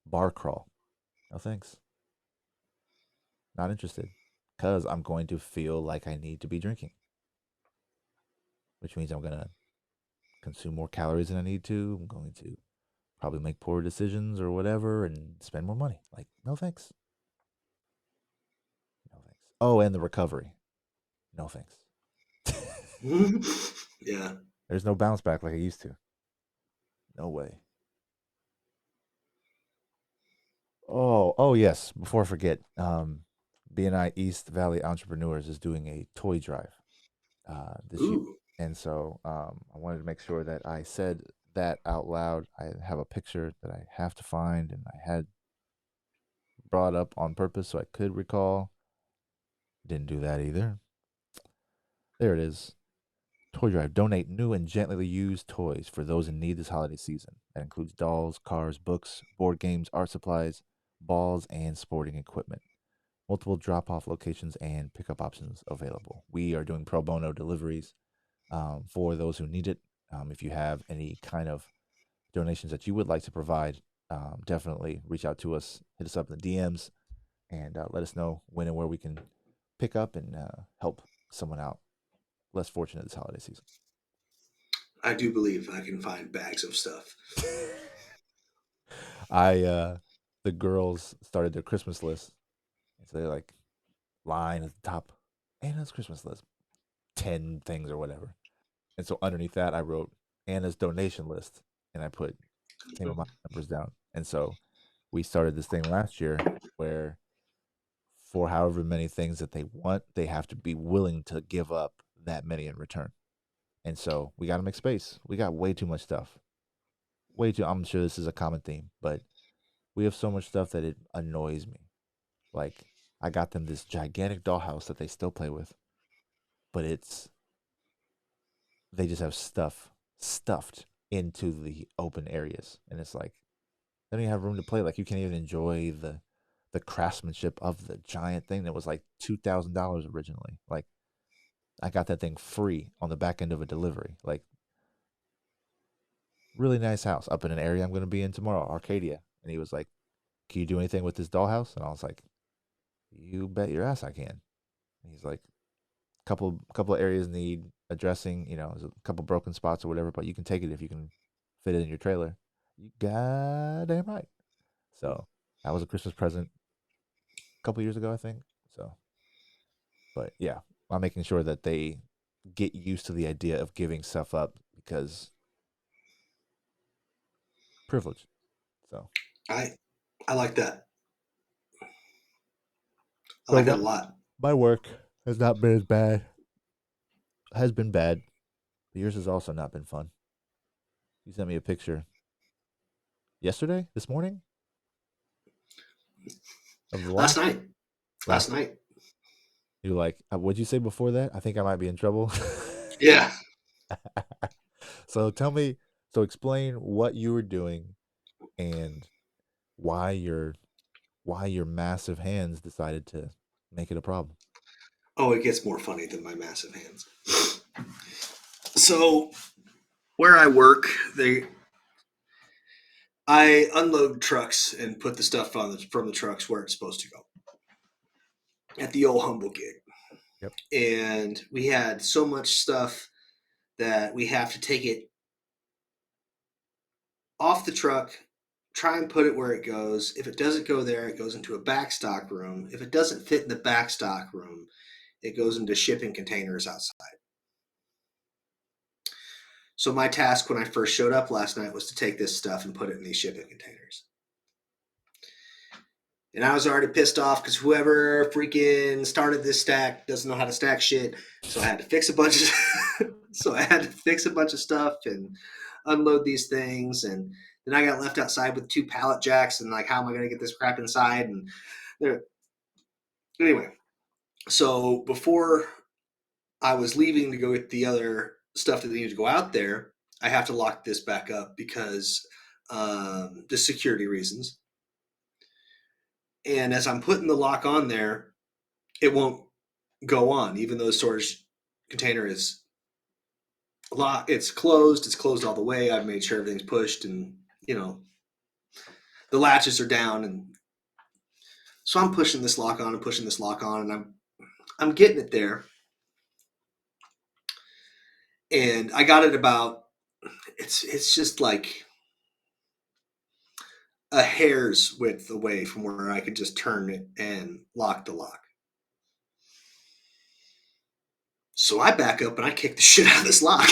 Speaker 1: bar crawl. No thanks. Not interested. Because I'm going to feel like I need to be drinking, which means I'm going to consume more calories than I need to. I'm going to probably make poor decisions or whatever and spend more money. Like, no thanks. No thanks. Oh, and the recovery. No thanks.
Speaker 3: Yeah.
Speaker 1: There's no bounce back like I used to. No way. Oh yes. Before I forget, BNI East Valley Entrepreneurs is doing a toy drive this year,
Speaker 3: Ooh.
Speaker 1: and so I wanted to make sure that I said that out loud. I have a picture that I have to find, and I had brought up on purpose so I could recall. Didn't do that either. There it is. Toy Drive. Donate new and gently used toys for those in need this holiday season. That includes dolls, cars, books, board games, art supplies, balls, and sporting equipment. Multiple drop off locations and pickup options available. We are doing pro bono deliveries for those who need it. If you have any kind of donations that you would like to provide, definitely reach out to us, hit us up in the DMs, and let us know when and where we can pick up and help someone out less fortunate this holiday season.
Speaker 3: I do believe I can find bags of stuff.
Speaker 1: The girls started their Christmas list, and so they're like line at the top, Anna's Christmas list, 10 things or whatever. And so underneath that, I wrote Anna's donation list, and I put same amount of numbers down. And so we started this thing last year where for however many things that they want, they have to be willing to give up that many in return. And so we got to make space. We got way too much stuff. Way too. I'm sure this is a common theme, but we have so much stuff that it annoys me. Like I got them this gigantic dollhouse that they still play with, but they just have stuff stuffed into the open areas, and it's like They don't even have room to play. Like you can't even enjoy the craftsmanship of the giant thing that was like $2,000 originally. Like I got that thing free on the back end of a delivery. Like really nice house up in an area I'm going to be in tomorrow, Arcadia. And he was like, "Can you do anything with this dollhouse?" And I was like, "You bet your ass I can." And he's like, "Couple of areas need addressing. You know, there's a couple broken spots or whatever, but you can take it if you can fit it in your trailer." You goddamn right. So that was a Christmas present a couple years ago, I think. So, but yeah, I'm making sure that they get used to the idea of giving stuff up because privilege. So,
Speaker 3: I I like that. I
Speaker 1: so
Speaker 3: like that
Speaker 1: my,
Speaker 3: a lot.
Speaker 1: my work has not been as bad. Has been bad. But yours has also not been fun. You sent me a picture yesterday, this morning, of the
Speaker 3: Last
Speaker 1: lock.
Speaker 3: night. Last
Speaker 1: Last
Speaker 3: night.
Speaker 1: you like, what'd you say before that? I think I might be in trouble.
Speaker 3: Yeah.
Speaker 1: So tell me, so explain what you were doing and why your massive hands decided to make it a problem.
Speaker 3: Oh, it gets more funny than my massive hands. So where I work, I unload trucks and put the stuff from the trucks where it's supposed to go at the old humble gig.
Speaker 1: Yep.
Speaker 3: And we had so much stuff that we have to take it off the truck, try and put it where it goes. If it doesn't go there, it goes into a backstock room. If it doesn't fit in the backstock room, it goes into shipping containers outside. So my task when I first showed up last night was to take this stuff and put it in these shipping containers. And I was already pissed off because whoever freaking started this stack doesn't know how to stack shit. So I had to fix a bunch of so I had to fix a bunch of stuff and unload these things. And then I got left outside with 2 pallet jacks and like, how am I going to get this crap inside? And anyway, so before I was leaving to go get the other stuff that needed to go out there, I have to lock this back up because just security reasons. And as I'm putting the lock on there, it won't go on, even though the storage container is locked. It's closed. It's closed all the way. I've made sure everything's pushed, and the latches are down, and so I'm pushing this lock on and pushing this lock on, and I'm getting it there, and I got it about it's just like a hair's width away from where I could just turn it and lock the lock. So I back up and I kick the shit out of this lock.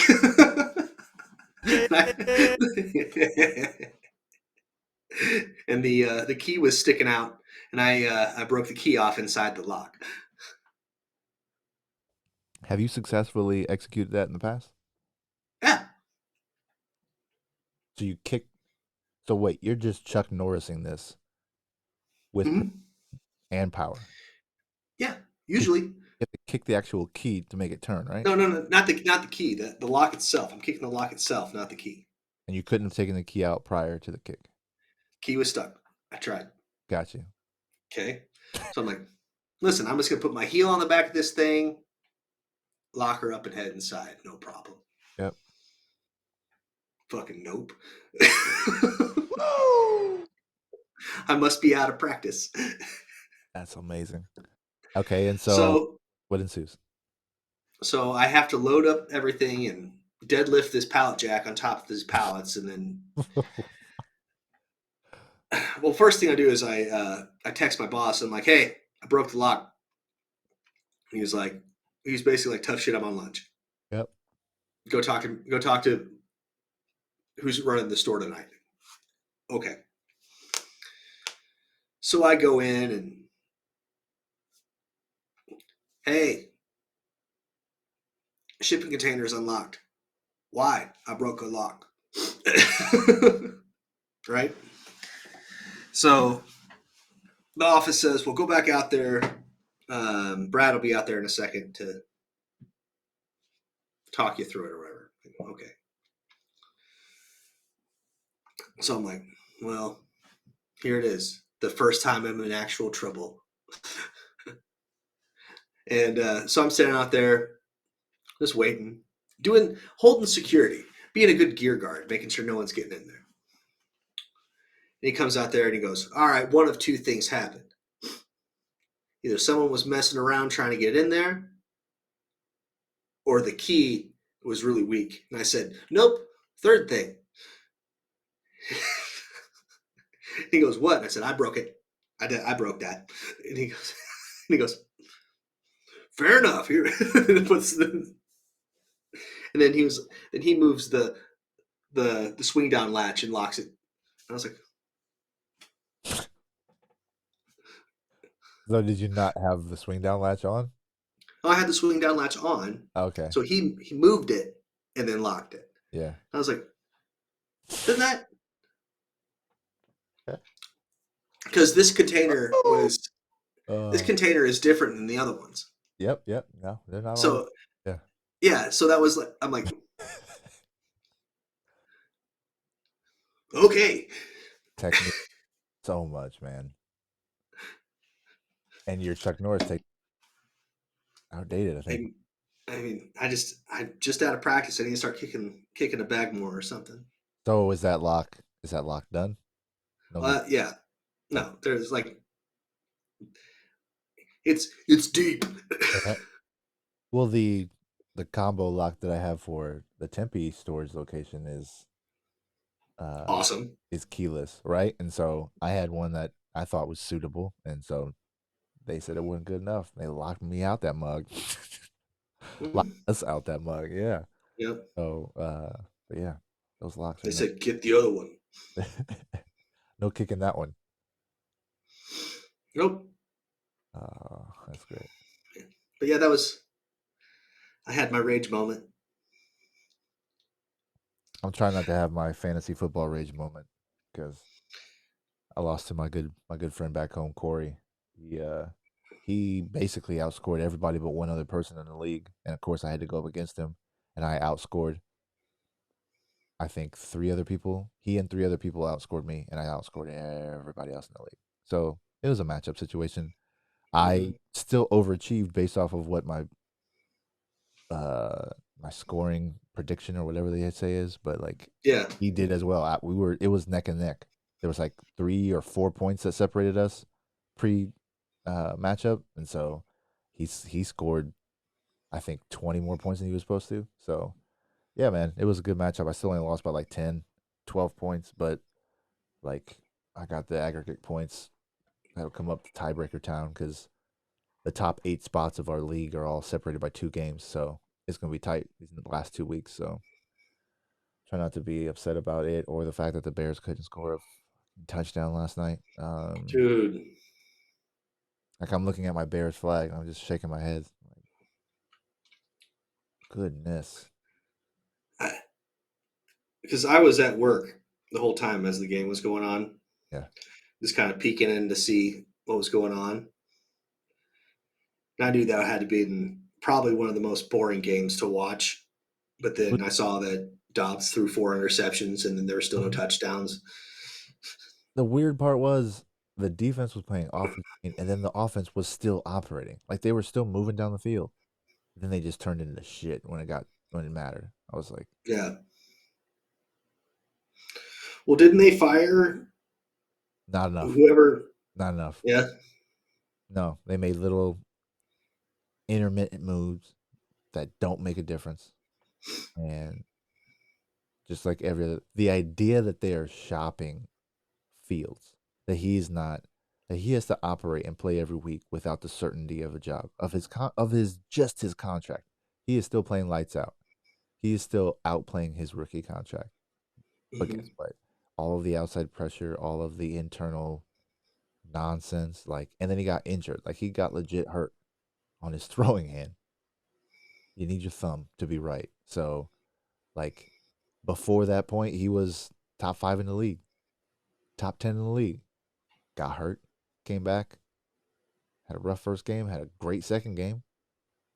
Speaker 3: And the key was sticking out, and I broke the key off inside the lock.
Speaker 1: Have you successfully executed that in the past?
Speaker 3: Yeah.
Speaker 1: So you kick. So wait, you're just Chuck Norrising this with
Speaker 3: Mhm.
Speaker 1: and power.
Speaker 3: Yeah.
Speaker 1: 'Cause
Speaker 3: Usually,
Speaker 1: you have to kick the actual key to make it turn, right?
Speaker 3: no, not the key. The lock itself. I'm kicking the lock itself, not the key.
Speaker 1: And you couldn't have taken the key out prior to the kick.
Speaker 3: Key was stuck. I tried.
Speaker 1: Got you.
Speaker 3: Okay. So I'm like, listen, I'm just gonna put my heel on the back of this thing, lock her up and head inside. No problem.
Speaker 1: Yep.
Speaker 3: Fucking nope. I must be out of practice.
Speaker 1: That's amazing. Okay, and so
Speaker 3: So
Speaker 1: what ensues?
Speaker 3: so I have to load up everything and deadlift this pallet jack on top of these pallets, and then well, first thing I do is I text my boss. I'm like, hey, I broke the lock. He was like, he's basically like, tough shit. I'm on lunch.
Speaker 1: Yep.
Speaker 3: Go talk to who's running the store tonight. Okay. So I go in and hey, shipping containers unlocked. Why? I broke a lock. Right. So the office says, well, go back out there. Brad will be out there in a second to talk you through it or whatever. Okay. So I'm like, well, Here it is. The first time I'm in actual trouble. And so I'm standing out there, just waiting, holding security, being a good gear guard, making sure no one's getting in there. And he comes out there and he goes, "All right, one of two things happened. Either someone was messing around trying to get in there, or the key was really weak." And I said, "Nope, third thing." He goes, "What?" And I said, "I broke it. I broke that." And he goes, and he goes, "Fair enough." Here, and then he moves the swing down latch and locks it. And I was like,
Speaker 1: So did you not have the swing down latch on?
Speaker 3: "Oh, I had the swing down latch on."
Speaker 1: Okay.
Speaker 3: So he moved it and then locked it.
Speaker 1: Yeah.
Speaker 3: I was like, "Didn't that?"
Speaker 1: Okay.
Speaker 3: Because this
Speaker 1: Uh,
Speaker 3: container is different than the other ones.
Speaker 1: yep, yep. No, they're not all.
Speaker 3: So
Speaker 1: Yeah.
Speaker 3: yeah, so that was like, I'm like, okay.
Speaker 1: Technique so much, man. And your Chuck Norris take outdated, I think.
Speaker 3: I just out of practice. I need to start kicking a bag more or something.
Speaker 1: So is that lock done? No more.
Speaker 3: Yeah,
Speaker 1: Okay.
Speaker 3: no, there's like it's deep.
Speaker 1: Okay. Well, the combo lock that I have for the Tempe storage location uh
Speaker 3: Awesome.
Speaker 1: is keyless, right? And so I had one that I thought was suitable, and so they said it wasn't good enough. They locked me out that mug. Locked
Speaker 3: Mm,
Speaker 1: us out that mug, yeah.
Speaker 3: yep.
Speaker 1: So but yeah, those locks are
Speaker 3: They
Speaker 1: nice.
Speaker 3: said get the other one.
Speaker 1: No kicking that one.
Speaker 3: Nope.
Speaker 1: That's great.
Speaker 3: But yeah, I had my rage moment.
Speaker 1: I'm trying not to have my fantasy football rage moment because I lost to my good friend back home, Corey. He basically outscored everybody but one other person in the league, and of course I had to go up against him, and I outscored. I think three other people. He and three other people outscored me, and I outscored everybody else in the league. So it was a matchup situation. I
Speaker 3: Hmm.
Speaker 1: still overachieved based off of what uh my scoring prediction or whatever they say is, but like
Speaker 3: Yeah.
Speaker 1: he did as well. It was neck and neck. There was like 3 or 4 points that separated us pre matchup, and so he scored I think 20 more points than he was supposed to. So yeah, man, it was a good matchup. I still only lost by like 10, 12 points, but like I got the aggregate points that'll come up to tiebreaker town because the top 8 spots of our league are all separated by 2 games. So it's gonna be tight these last 2 weeks. So try not to be upset about it or the fact that the Bears couldn't score a touchdown last night.
Speaker 3: Dude.
Speaker 1: Like I'm looking at my Bears flag and I'm just shaking my head. Like, goodness.
Speaker 3: Because I was at work the whole time as the game was going on,
Speaker 1: Yeah.
Speaker 3: just kind of peeking in to see what was going on. And I knew that had to be probably one of the most boring games to watch. But
Speaker 1: But
Speaker 3: then I saw that Dobbs threw 4 interceptions, and then there were still no
Speaker 1: mhm.
Speaker 3: touchdowns.
Speaker 1: The weird part was the defense was playing offense and then the offense was still operating. Like they were still moving down the field. Then they just turned into shit when it mattered. I was like,
Speaker 3: Yeah. Well, didn't they fire
Speaker 1: not enough.
Speaker 3: whoever?
Speaker 1: Not enough.
Speaker 3: Yeah.
Speaker 1: No, they made little intermittent moves that don't make a difference. And just like the idea that they are shopping Fields, that he's not, that he has to operate and play every week without the certainty of a job of his contract. He is still playing lights out. He is still outplaying his rookie contract. But guess
Speaker 3: Hmm.
Speaker 1: what? All of the outside pressure, all of the internal nonsense, like, and then he got injured. Like he got legit hurt on his throwing hand. You need your thumb to be right. So, like, before that point, he was top 5 in the league, top 10 in the league. Got hurt, came back, had a rough first game, had a great second game,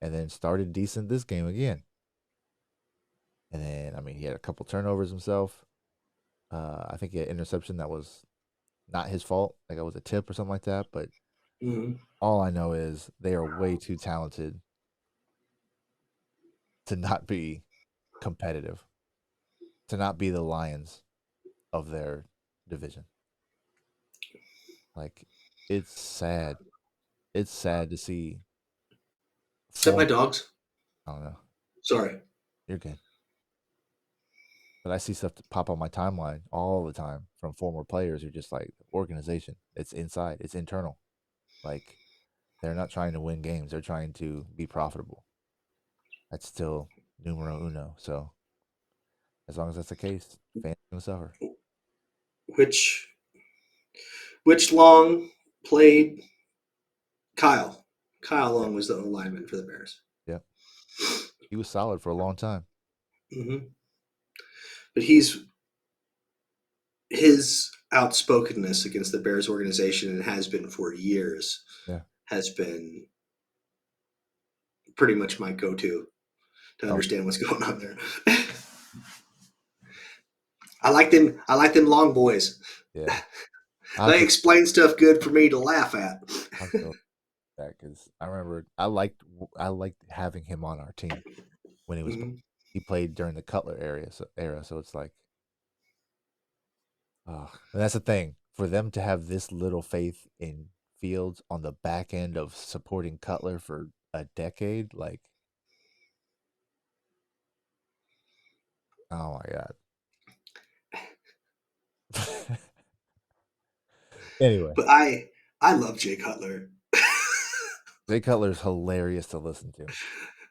Speaker 1: and then started decent this game again. And then, I mean, he had a couple turnovers himself. I think he had an interception that was not his fault. Like it was a tip or something like that. But
Speaker 3: Hmm.
Speaker 1: all I know is they are way too talented to not be competitive, to not be the Lions of their division. Like it's sad. It's sad to see
Speaker 3: Is that my
Speaker 1: form.
Speaker 3: dogs?
Speaker 1: I don't know.
Speaker 3: Sorry.
Speaker 1: You're good. But I see stuff to pop on my timeline all the time from former players who just like organization. It's inside. It's internal. Like they're not trying to win games. They're trying to be profitable. That's still numero uno. So as long as that's the case, fans gonna suffer.
Speaker 3: Which Long played Kyle? Kyle
Speaker 1: Yeah.
Speaker 3: Long was the O lineman for the Bears.
Speaker 1: Yep. He was solid for a long time.
Speaker 3: Hmm. But his outspokenness against the Bears organization, and has been for years,
Speaker 1: Yeah.
Speaker 3: has been pretty much my go-to to
Speaker 1: Oh,
Speaker 3: understand what's going on there. I like them. I like them long boys.
Speaker 1: yeah. I'll
Speaker 3: They
Speaker 1: go.
Speaker 3: explain stuff good for me to laugh at.
Speaker 1: I'll go with that because I remember I liked having him on our team when he was
Speaker 3: Mhm.
Speaker 1: he played during the Cutler era. So it's like, and that's the thing for them to have this little faith in Fields on the back end of supporting Cutler for a decade. Like, oh my god. Anyway,
Speaker 3: But I love Jay Cutler.
Speaker 1: Jay Cutler's hilarious to listen to.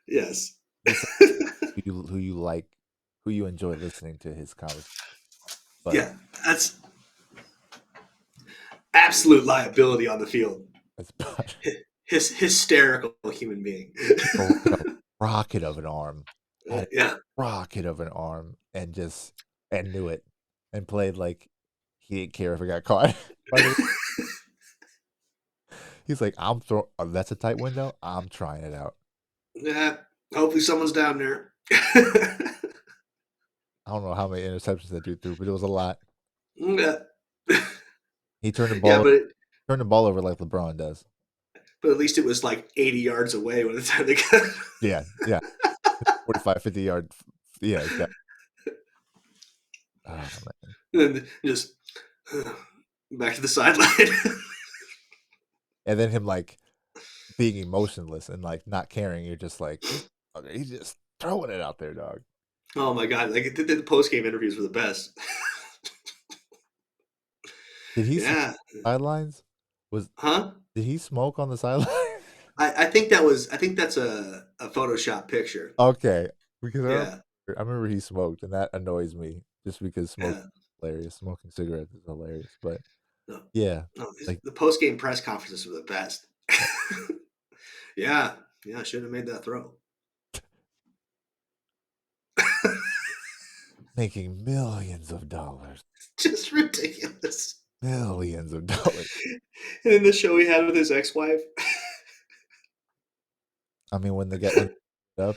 Speaker 3: Yes.
Speaker 1: He's who you like, who you enjoy listening to his conversation. But
Speaker 3: Yeah, that's absolute liability on the field.
Speaker 1: it's about
Speaker 3: His hysterical human being.
Speaker 1: had a rocket of an arm, had a
Speaker 3: Yeah.
Speaker 1: rocket of an arm, and just and knew it, and played like he didn't care if it got caught. By the he's like, I'm throwing. That's a tight window. I'm trying it out.
Speaker 3: Yeah. Hopefully someone's down there.
Speaker 1: I don't know how many interceptions that dude threw, but it was a lot.
Speaker 3: Yeah.
Speaker 1: He
Speaker 3: Yeah,
Speaker 1: turned the ball over like LeBron does.
Speaker 3: but at least it was like 80 yards away when the time they got.
Speaker 1: Yeah, yeah, 45, 50 yard. Yeah, exactly. Oh man.
Speaker 3: And just back to the sideline.
Speaker 1: And then him like being emotionless and like not caring. You're just like, he's just throwing it out there, dog.
Speaker 3: Oh my god! Like the post game interviews were the best.
Speaker 1: Did he smoke
Speaker 3: Yeah.
Speaker 1: sidelines? Was
Speaker 3: Huh?
Speaker 1: did he smoke on the sideline?
Speaker 3: I think that was. I think that's a Photoshop picture.
Speaker 1: Okay, because
Speaker 3: Yeah.
Speaker 1: I remember he smoked, and that annoys me just because smoking
Speaker 3: Yeah.
Speaker 1: is hilarious. Smoking cigarettes is hilarious, but
Speaker 3: No.
Speaker 1: yeah,
Speaker 3: No.
Speaker 1: like
Speaker 3: The post game press conferences were the best.
Speaker 1: yeah,
Speaker 3: Yeah. Yeah. I should have made that throw.
Speaker 1: making millions of dollars,
Speaker 3: Just ridiculous.
Speaker 1: millions of dollars.
Speaker 3: And then the show he had with his ex-wife.
Speaker 1: I mean, when they get when they up,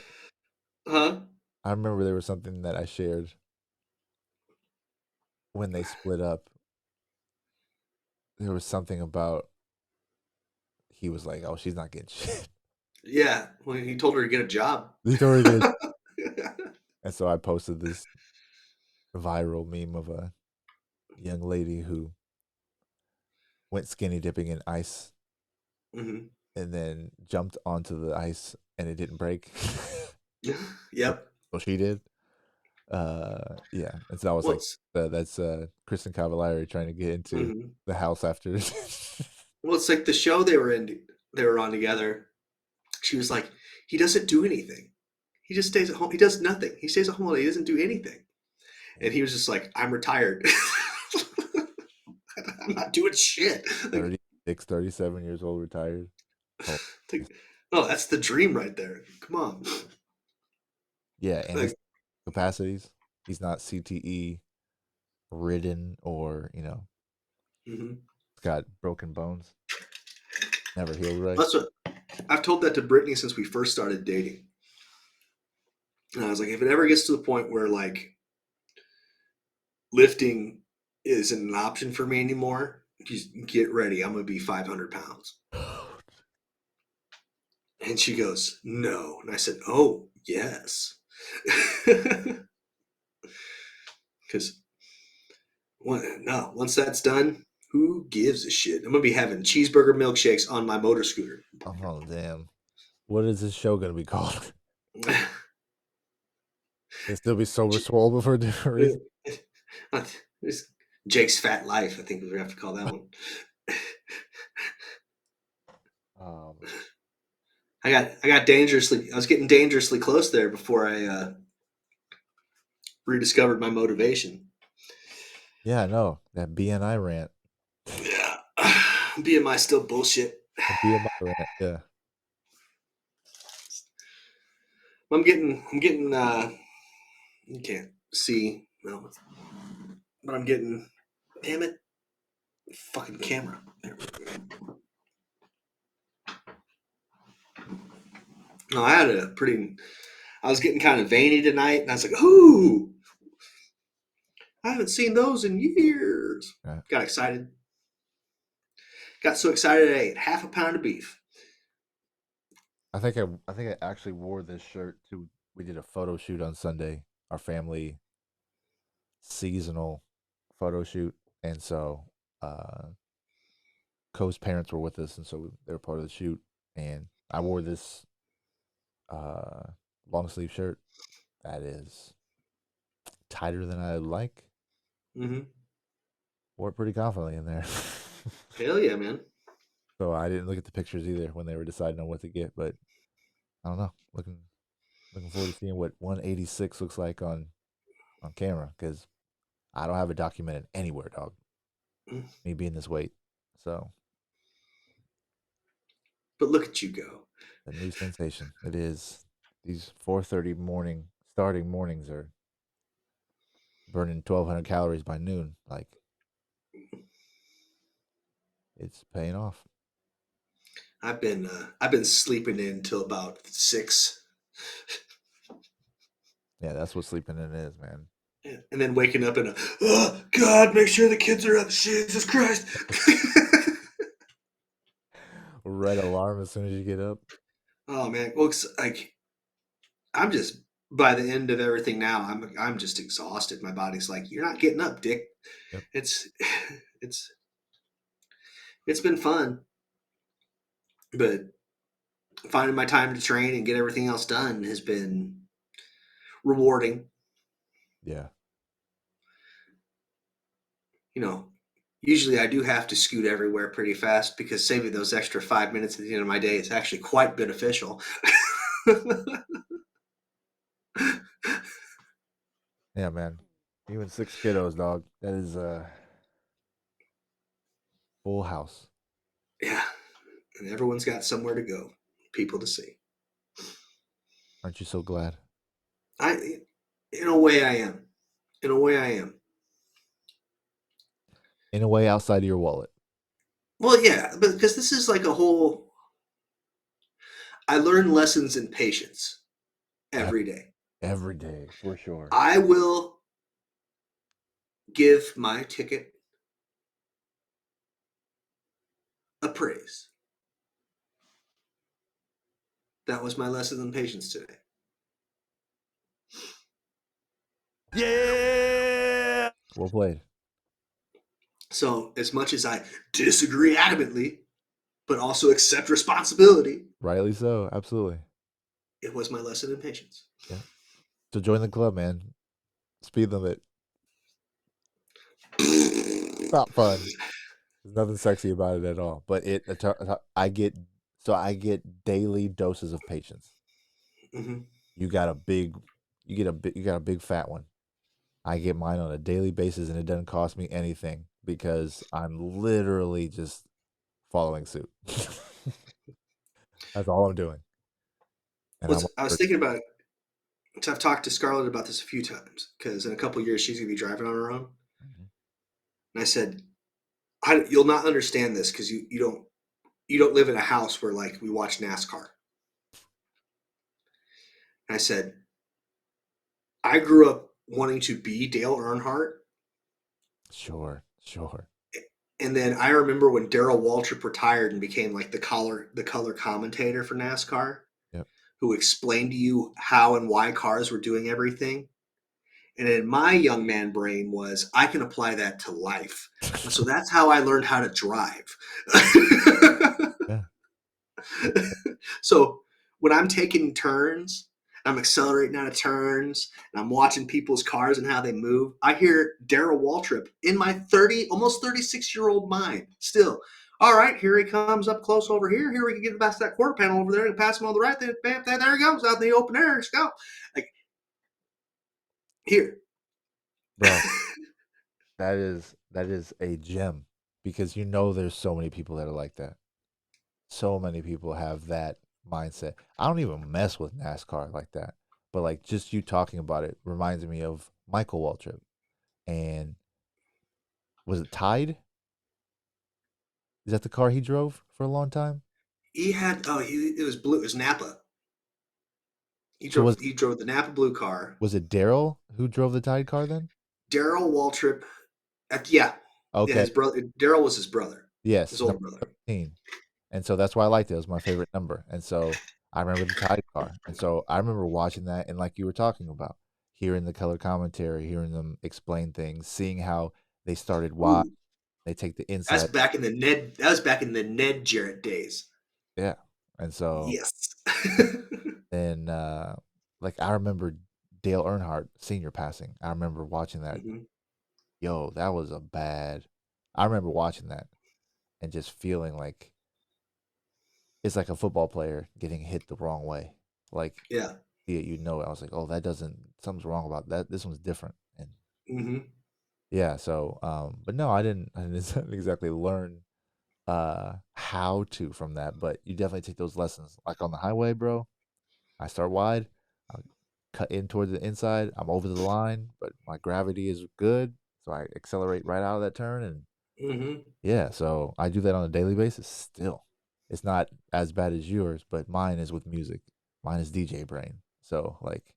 Speaker 3: Huh?
Speaker 1: I remember there was something that I shared when they split up. There was something about he was like, "Oh, she's not getting shit."
Speaker 3: Yeah. When he told her to get a job.
Speaker 1: He told her to get, and so I posted this viral meme of a young lady who went skinny dipping in ice
Speaker 3: Hmm.
Speaker 1: and then jumped onto the ice and it didn't break.
Speaker 3: Yep.
Speaker 1: So she did. Yeah. And so I was
Speaker 3: Well,
Speaker 1: like, that's Kristen Cavallari trying to get into
Speaker 3: mhm.
Speaker 1: the house after.
Speaker 3: Well, it's like the show they were on together. She was like, he doesn't do anything. He just stays at home. He does nothing. He stays at home all day. He doesn't do anything. And he was just like, I'm retired. I'm not doing shit. Like,
Speaker 1: 36, 37 years old, retired. Oh,
Speaker 3: like, no, that's the dream right there. Come on.
Speaker 1: yeah. And his
Speaker 3: Like,
Speaker 1: capacities, he's not CTE ridden or,
Speaker 3: mhm.
Speaker 1: got broken bones, never healed right.
Speaker 3: That's what I've told that to Brittany since we first started dating. And I was like, if it ever gets to the point where like lifting isn't an option for me anymore, Get ready. I'm going to be 500 pounds. And she goes, no. And I said, oh, yes. Because once that's done, who gives a shit? I'm going to be having cheeseburger milkshakes on my motor scooter.
Speaker 1: Oh, damn. What is this show going to be called? It'll still be Sober Swole before a different reason.
Speaker 3: It's Jake's Fat Life, I think we have to call that one.
Speaker 1: Oh, man.
Speaker 3: I was getting dangerously close there before I rediscovered my motivation.
Speaker 1: Yeah, I know. That BNI rant.
Speaker 3: Yeah. BMI still bullshit.
Speaker 1: The BMI rant, yeah.
Speaker 3: You can't see, no, but I'm getting, damn it, fucking camera. There we go. No, I was getting kind of veiny tonight, and I was like, ooh, I haven't seen those in years.
Speaker 1: Right.
Speaker 3: Got excited. Got so excited I ate half a pound of beef.
Speaker 1: I think I actually wore this shirt to. We did a photo shoot on Sunday, our family seasonal photo shoot, and so Co's parents were with us, and so they were part of the shoot. And I wore this uh, long sleeve shirt that is tighter than I like.
Speaker 3: Mm-hmm.
Speaker 1: Wore it pretty confidently in there.
Speaker 3: Hell yeah, man.
Speaker 1: So I didn't look at the pictures either when they were deciding on what to get, but I don't know. Looking forward to seeing what 186 looks like on camera because I don't have it documented anywhere, dog. Me being this weight, so
Speaker 3: But look at you go.
Speaker 1: the new sensation. It is these 4:30 starting mornings are burning 1,200 calories by noon. Like it's paying off.
Speaker 3: I've been sleeping in until about 6.
Speaker 1: Yeah, that's what sleeping in is, man.
Speaker 3: And then waking up and oh God, make sure the kids are up. Jesus Christ.
Speaker 1: Red alarm as soon as you get up.
Speaker 3: Oh man. Well, like I'm just by the end of everything now, I'm just exhausted. My body's like, you're not getting up, Dick.
Speaker 1: Yep.
Speaker 3: It's it's it's been fun, but finding my time to train and get everything else done has been rewarding.
Speaker 1: Yeah.
Speaker 3: You know, usually I do have to scoot everywhere pretty fast because saving those extra 5 minutes at the end of my day is actually quite beneficial.
Speaker 1: Yeah, man. Even 6 kiddos, dog. That is a full house.
Speaker 3: Yeah, and everyone's got somewhere to go, people to see.
Speaker 1: Aren't you so glad?
Speaker 3: In a way, I am. In a way, I am.
Speaker 1: In a way, outside of your wallet.
Speaker 3: Well, yeah, but because this is like a whole. I learn lessons in patience every day.
Speaker 1: Every day, for sure.
Speaker 3: I will give my ticket a praise. That was my lesson in patience today.
Speaker 1: Yeah. Well played.
Speaker 3: So, as much as I disagree adamantly, but also accept responsibility,
Speaker 1: Rightly so. Absolutely.
Speaker 3: it was my lesson in patience.
Speaker 1: Yeah. So join the club, man. Speed limit. It's not fun. There's nothing sexy about it at all. But I get daily doses of patience.
Speaker 3: Mm-hmm.
Speaker 1: You got a big, you got a big fat one. I get mine on a daily basis, and it doesn't cost me anything because I'm literally just following suit. That's all I'm doing. And
Speaker 3: I was thinking about it. So I've talked to Scarlett about this a few times because in a couple of years she's gonna be driving on her own.
Speaker 1: Mhm.
Speaker 3: And I said, "You'll not understand this because you don't live in a house where like we watch NASCAR." And I said, "I grew up wanting to be Dale Earnhardt,
Speaker 1: Sure.
Speaker 3: And then I remember when Darrell Waltrip retired and became like the color commentator for NASCAR,
Speaker 1: Yep.
Speaker 3: who explained to you how and why cars were doing everything. And in my young man brain was, I can apply that to life. And so that's how I learned how to drive.
Speaker 1: Yeah.
Speaker 3: So when I'm taking turns, I'm accelerating out of turns, and I'm watching people's cars and how they move, I hear Darrell Waltrip in my almost 36-year-old mind still. All right, here he comes up close over here. Here we can get past that quarter panel over there and pass him on the right. There, bam, there he goes out in the open air. Let's go. Like here.
Speaker 1: Bro, that is a gem because you know there's so many people that are like that. So many people have that mindset. I don't even mess with NASCAR like that. But like just you talking about it reminds me of Michael Waltrip. And was it Tide? Is that the car he drove for a long time?
Speaker 3: He had it was blue. It was Napa. He
Speaker 1: So
Speaker 3: drove he drove the Napa blue car.
Speaker 1: was it Daryl who drove the Tide car then?
Speaker 3: Darrell Waltrip. Yeah, yeah.
Speaker 1: Okay.
Speaker 3: His brother Darrell was his brother, his
Speaker 1: Yes,
Speaker 3: older
Speaker 1: number
Speaker 3: brother.
Speaker 1: 13. And so that's why I liked it. It was my favorite number. And so I remember the Tide car. And so I remember watching that and like you were talking about, hearing the color commentary, hearing them explain things, seeing how they started wide,
Speaker 3: Ooh,
Speaker 1: they take the
Speaker 3: that's
Speaker 1: inside.
Speaker 3: back in the Ned. That was back in the Ned Jarrett days.
Speaker 1: Yeah. And so
Speaker 3: Yes.
Speaker 1: then like I remember Dale Earnhardt senior passing. I remember watching that.
Speaker 3: Mhm.
Speaker 1: Yo, that was a bad I remember watching that and just feeling like it's like a football player getting hit the wrong way. Like
Speaker 3: Yeah.
Speaker 1: yeah, you know it. I was like, oh, that doesn't something's wrong about that. This one's different. And
Speaker 3: Hmm.
Speaker 1: yeah, so but no, I didn't exactly learn how to from that, but you definitely take those lessons. Like on the highway, bro, I start wide, I cut in towards the inside, I'm over the line, but my gravity is good, so I accelerate right out of that turn and
Speaker 3: Hmm.
Speaker 1: yeah, so I do that on a daily basis still. It's not as bad as yours, but mine is with music. Mine is DJ brain. So like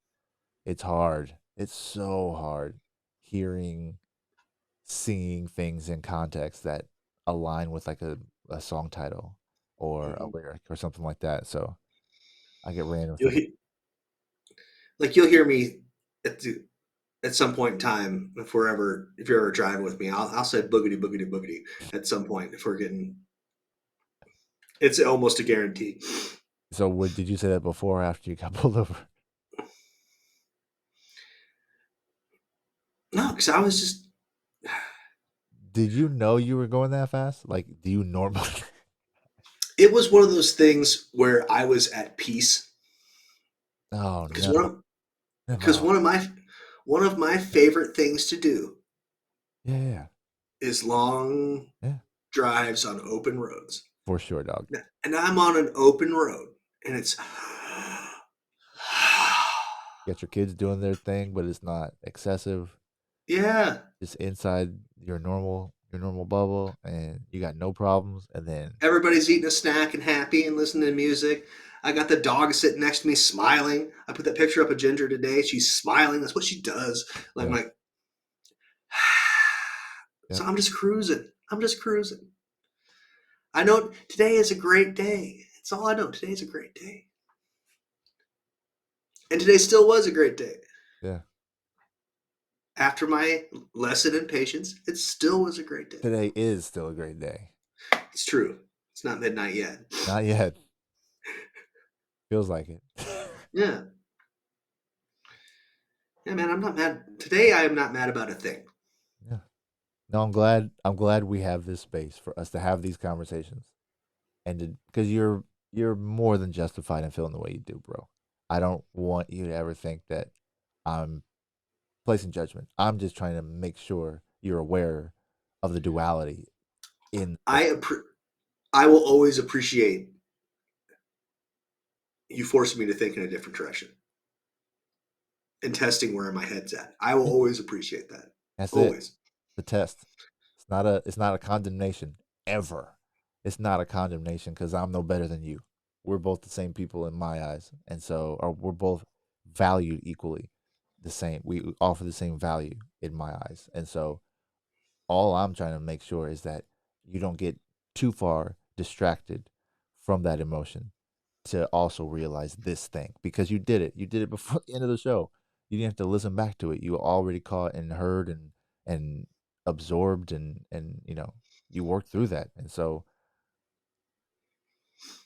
Speaker 1: it's hard. It's so hard hearing, seeing things in context that align with like a song title or a
Speaker 3: Hmm.
Speaker 1: lyric or something like that. So I get random
Speaker 3: You'll
Speaker 1: things.
Speaker 3: he- you'll hear me at at some point in time if you're ever driving with me, I'll say boogity boogity boogity at some point if we're getting. It's almost a guarantee.
Speaker 1: So what did you say that before or after you got pulled over?
Speaker 3: No, because I was just.
Speaker 1: Did you know you were going that fast? Like, do you normally?
Speaker 3: It was one of those things where I was at peace
Speaker 1: Oh
Speaker 3: because
Speaker 1: no, no.
Speaker 3: one of my favorite things to do
Speaker 1: Yeah, yeah,
Speaker 3: is long
Speaker 1: yeah,
Speaker 3: drives on open roads.
Speaker 1: for sure, dog.
Speaker 3: And I'm on an open road and it's
Speaker 1: You got your kids doing their thing, but it's not excessive.
Speaker 3: yeah.
Speaker 1: Just inside your normal bubble, and you got no problems. And then
Speaker 3: Everybody's eating a snack and happy and listening to music. I got the dog sitting next to me smiling. I put that picture up of Ginger today. She's smiling. That's what she does. I'm
Speaker 1: yeah,
Speaker 3: like,
Speaker 1: yeah.
Speaker 3: so I'm just cruising. I'm just cruising. I know today is a great day. That's all I know. Today's a great day. And today still was a great day.
Speaker 1: Yeah.
Speaker 3: After my lesson in patience, it still was a great day.
Speaker 1: Today is still a great day.
Speaker 3: It's true. It's not midnight yet.
Speaker 1: Not yet. Feels like it.
Speaker 3: Yeah. Yeah, man, I'm not mad. Today I am not mad about a thing.
Speaker 1: Yeah. No, I'm glad we have this space for us to have these conversations. And to because you're more than justified in feeling the way you do, bro. I don't want you to ever think that I'm placing judgment. I'm just trying to make sure you're aware of the duality in the
Speaker 3: I I will always appreciate you forcing me to think in a different direction and testing where my head's at. I will always appreciate that.
Speaker 1: That's it.
Speaker 3: Always.
Speaker 1: The test. It's not a condemnation ever. It's not a condemnation because I'm no better than you. We're both the same people in my eyes, and so or we're both valued equally, the same. We offer the same value in my eyes, and so all I'm trying to make sure is that you don't get too far distracted from that emotion to also realize this thing because you did it. You did it before the end of the show. You didn't have to listen back to it. You already caught and heard and absorbed and you worked through that. And so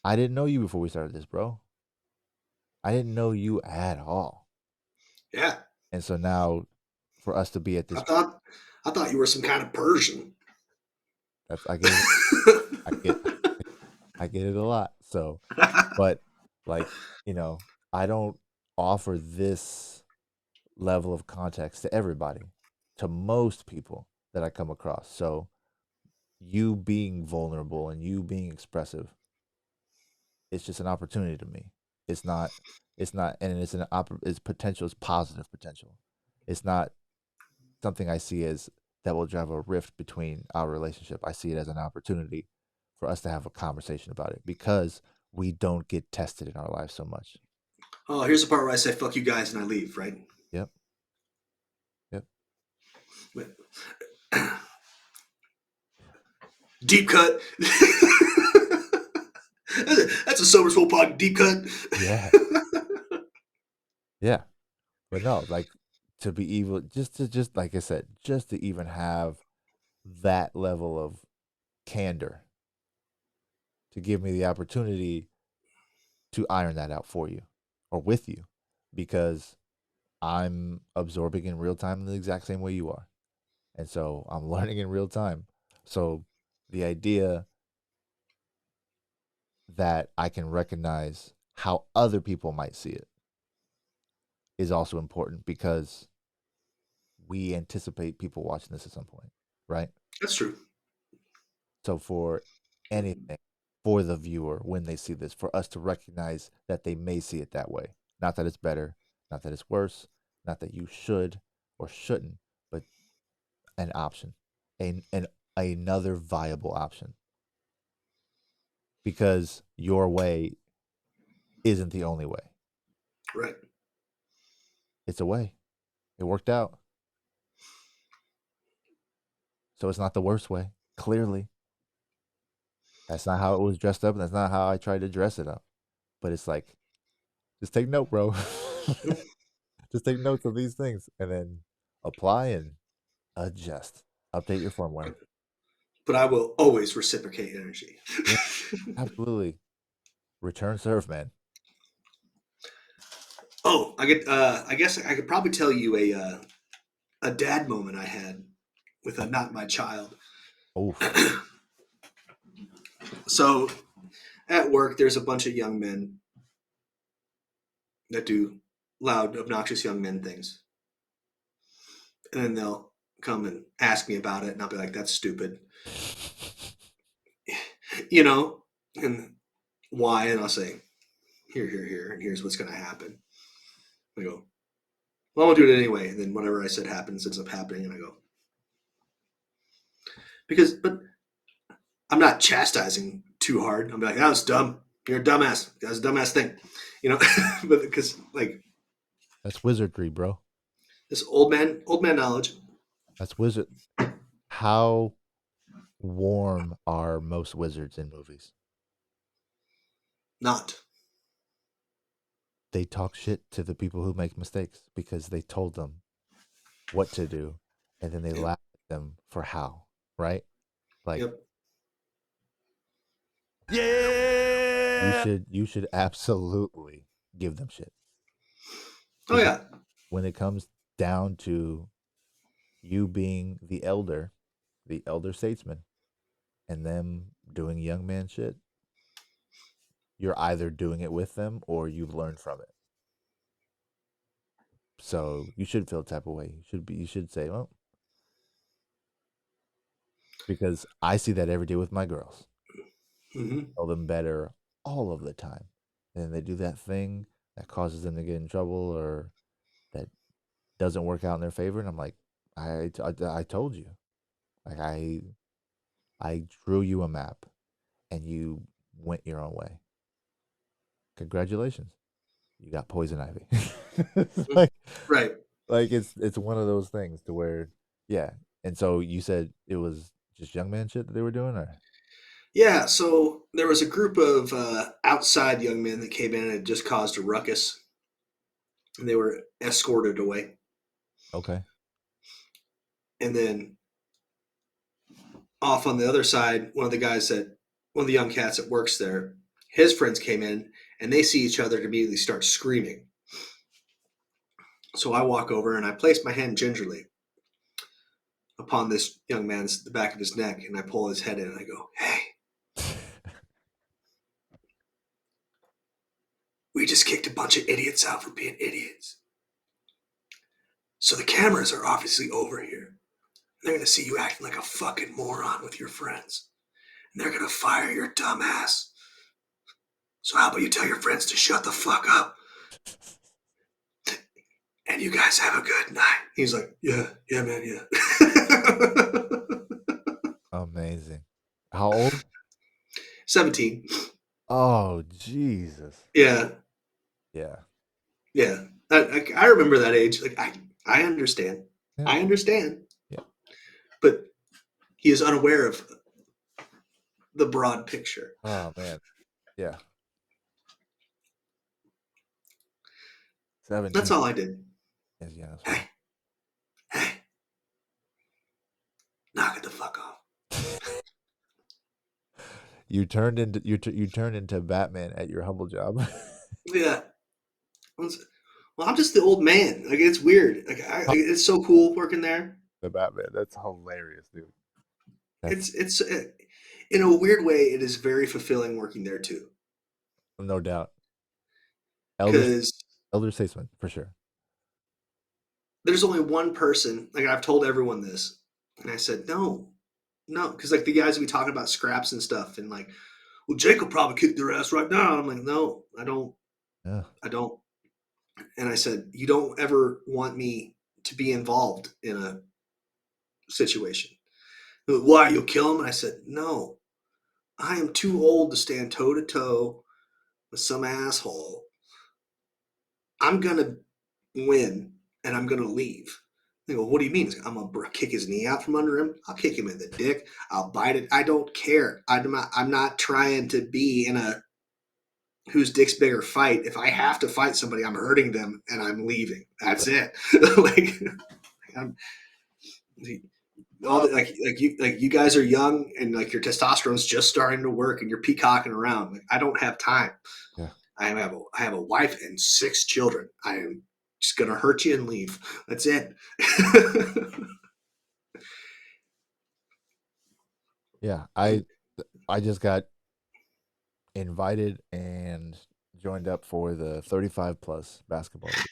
Speaker 1: I didn't know you before we started this, bro. I didn't know you at all.
Speaker 3: Yeah.
Speaker 1: And so now for us to be at
Speaker 3: I
Speaker 1: this
Speaker 3: thought I thought you were some kind of Persian.
Speaker 1: that's I get I get it a lot. So but like, I don't offer this level of context to everybody, to most people that I come across. So you being vulnerable and you being expressive, it's just an opportunity to me. It's not and it's potential, it's positive potential. It's not something I see as that will drive a rift between our relationship. I see it as an opportunity for us to have a conversation about it because we don't get tested in our lives so much.
Speaker 3: Oh, here's the part where I say "fuck you guys" and I leave. Right?
Speaker 1: Yep. Yep.
Speaker 3: Deep cut. That's a Sober Soul Pod deep cut.
Speaker 1: Yeah. Yeah. But no, like to be evil, just like I said, just to even have that level of candor to give me the opportunity to iron that out for you or with you because I'm absorbing in real time in the exact same way you are. And so I'm learning in real time. So the idea that I can recognize how other people might see it is also important because we anticipate people watching this at some point, right?
Speaker 3: That's true.
Speaker 1: So for anything, for the viewer, when they see this, for us to recognize that they may see it that way. Not that it's better, not that it's worse, not that you should or shouldn't, but an option, an another viable option. Because your way isn't the only way.
Speaker 3: Right.
Speaker 1: It's a way. It worked out. So it's not the worst way. Clearly. That's not how it was dressed up, and that's not how I tried to dress it up. But it's like, just take note, bro. Just take notes of these things and then apply and adjust. Update your firmware.
Speaker 3: But I will always reciprocate energy.
Speaker 1: Yeah, absolutely. Return serve, man.
Speaker 3: Oh, I get. I guess I could probably tell you a dad moment I had with a not my child.
Speaker 1: Oof.
Speaker 3: So at work, there's a bunch of young men that do loud, obnoxious young men things, and then they'll come and ask me about it, and I'll be like, "That's stupid," you know, and why? And I'll say, "Here, and here's what's going to happen." I go, "Well, I'll do it anyway." And then whatever I said happens, ends up happening, and I go, but I'm not chastising too hard. I'm like, "That was dumb. You're a dumbass. That was a dumbass thing," you know, but because like
Speaker 1: That's wizardry, bro.
Speaker 3: this old man knowledge.
Speaker 1: That's wizard. How warm are most wizards in movies?
Speaker 3: Not.
Speaker 1: They talk shit to the people who make mistakes because they told them what to do and then they
Speaker 3: Yep.
Speaker 1: laugh at them for how, right? Like
Speaker 3: Yep.
Speaker 1: you should absolutely give them shit.
Speaker 3: Oh
Speaker 1: Because
Speaker 3: yeah.
Speaker 1: when it comes down to you being the elder statesman, and them doing young man shit, you're either doing it with them or you've learned from it. So you should feel type of way. You should say, well, because I see that every day with my girls.
Speaker 3: Mm-hmm.
Speaker 1: Tell them better all of the time. And then they do that thing that causes them to get in trouble or that doesn't work out in their favor. And I'm like, I told you. Like I drew you a map and you went your own way. Congratulations. You got poison ivy. It's
Speaker 3: Right.
Speaker 1: like it's one of those things to where yeah. And so you said it was just young man shit that they were doing, or
Speaker 3: Yeah, so there was a group of outside young men that came in and had just caused a ruckus, and they were escorted away.
Speaker 1: okay,
Speaker 3: And then off on the other side, one of the young cats that works there, his friends came in, and they see each other and immediately start screaming. So I walk over and I place my hand gingerly upon this young man's the back of his neck, and I pull his head in and I go, "Hey, we just kicked a bunch of idiots out for being idiots. So the cameras are obviously over here. They're gonna see you acting like a fucking moron with your friends. And they're gonna fire your dumb ass. So how about you tell your friends to shut the fuck up? And you guys have a good night." He's like, "Yeah, yeah, man, yeah."
Speaker 1: amazing. How old?
Speaker 3: 17.
Speaker 1: Oh Jesus.
Speaker 3: Yeah,
Speaker 1: Yeah.
Speaker 3: yeah. I remember that age. Like I understand.
Speaker 1: Yeah.
Speaker 3: I understand.
Speaker 1: Yeah.
Speaker 3: But he is unaware of the broad picture.
Speaker 1: Oh man. Yeah. 17
Speaker 3: That's all I did.
Speaker 1: is young as
Speaker 3: Hey,
Speaker 1: fuck.
Speaker 3: hey, knock it the fuck off.
Speaker 1: You turned into Batman at your humble job.
Speaker 3: Yeah. Well, I'm just the old man. Like it's weird. Like it's so cool working there.
Speaker 1: The Batman. That's hilarious, dude. That's
Speaker 3: It's in a weird way, it is very fulfilling working there too.
Speaker 1: no doubt. Elder
Speaker 3: Because
Speaker 1: elder statesman for sure.
Speaker 3: there's only one person. Like I've told everyone this, and I said no, no, because like the guys will be talking about scraps and stuff, and like, well, Jake will probably kick their ass right now. And I'm like, no, I don't,
Speaker 1: Yeah.
Speaker 3: I don't. And I said, you don't ever want me to be involved in a situation. Why, you'll kill him? And I said, no, I am too old to stand toe to toe with some asshole. I'm gonna win and I'm gonna leave. They go, what do you mean? I'm gonna kick his knee out from under him. I'll kick him in the dick. I'll bite it. I don't care. I'm not trying to be in a whose dick's bigger fight. If I have to fight somebody, I'm hurting them and I'm leaving. That's it. Like, I'm, all the, like you guys are young and like your testosterone's just starting to work and you're peacocking around. Like, I don't have time.
Speaker 1: Yeah.
Speaker 3: I have a wife and 6 children. I am just gonna hurt you and leave. That's it.
Speaker 1: Yeah. I just got invited and joined up for the 35 plus basketball league.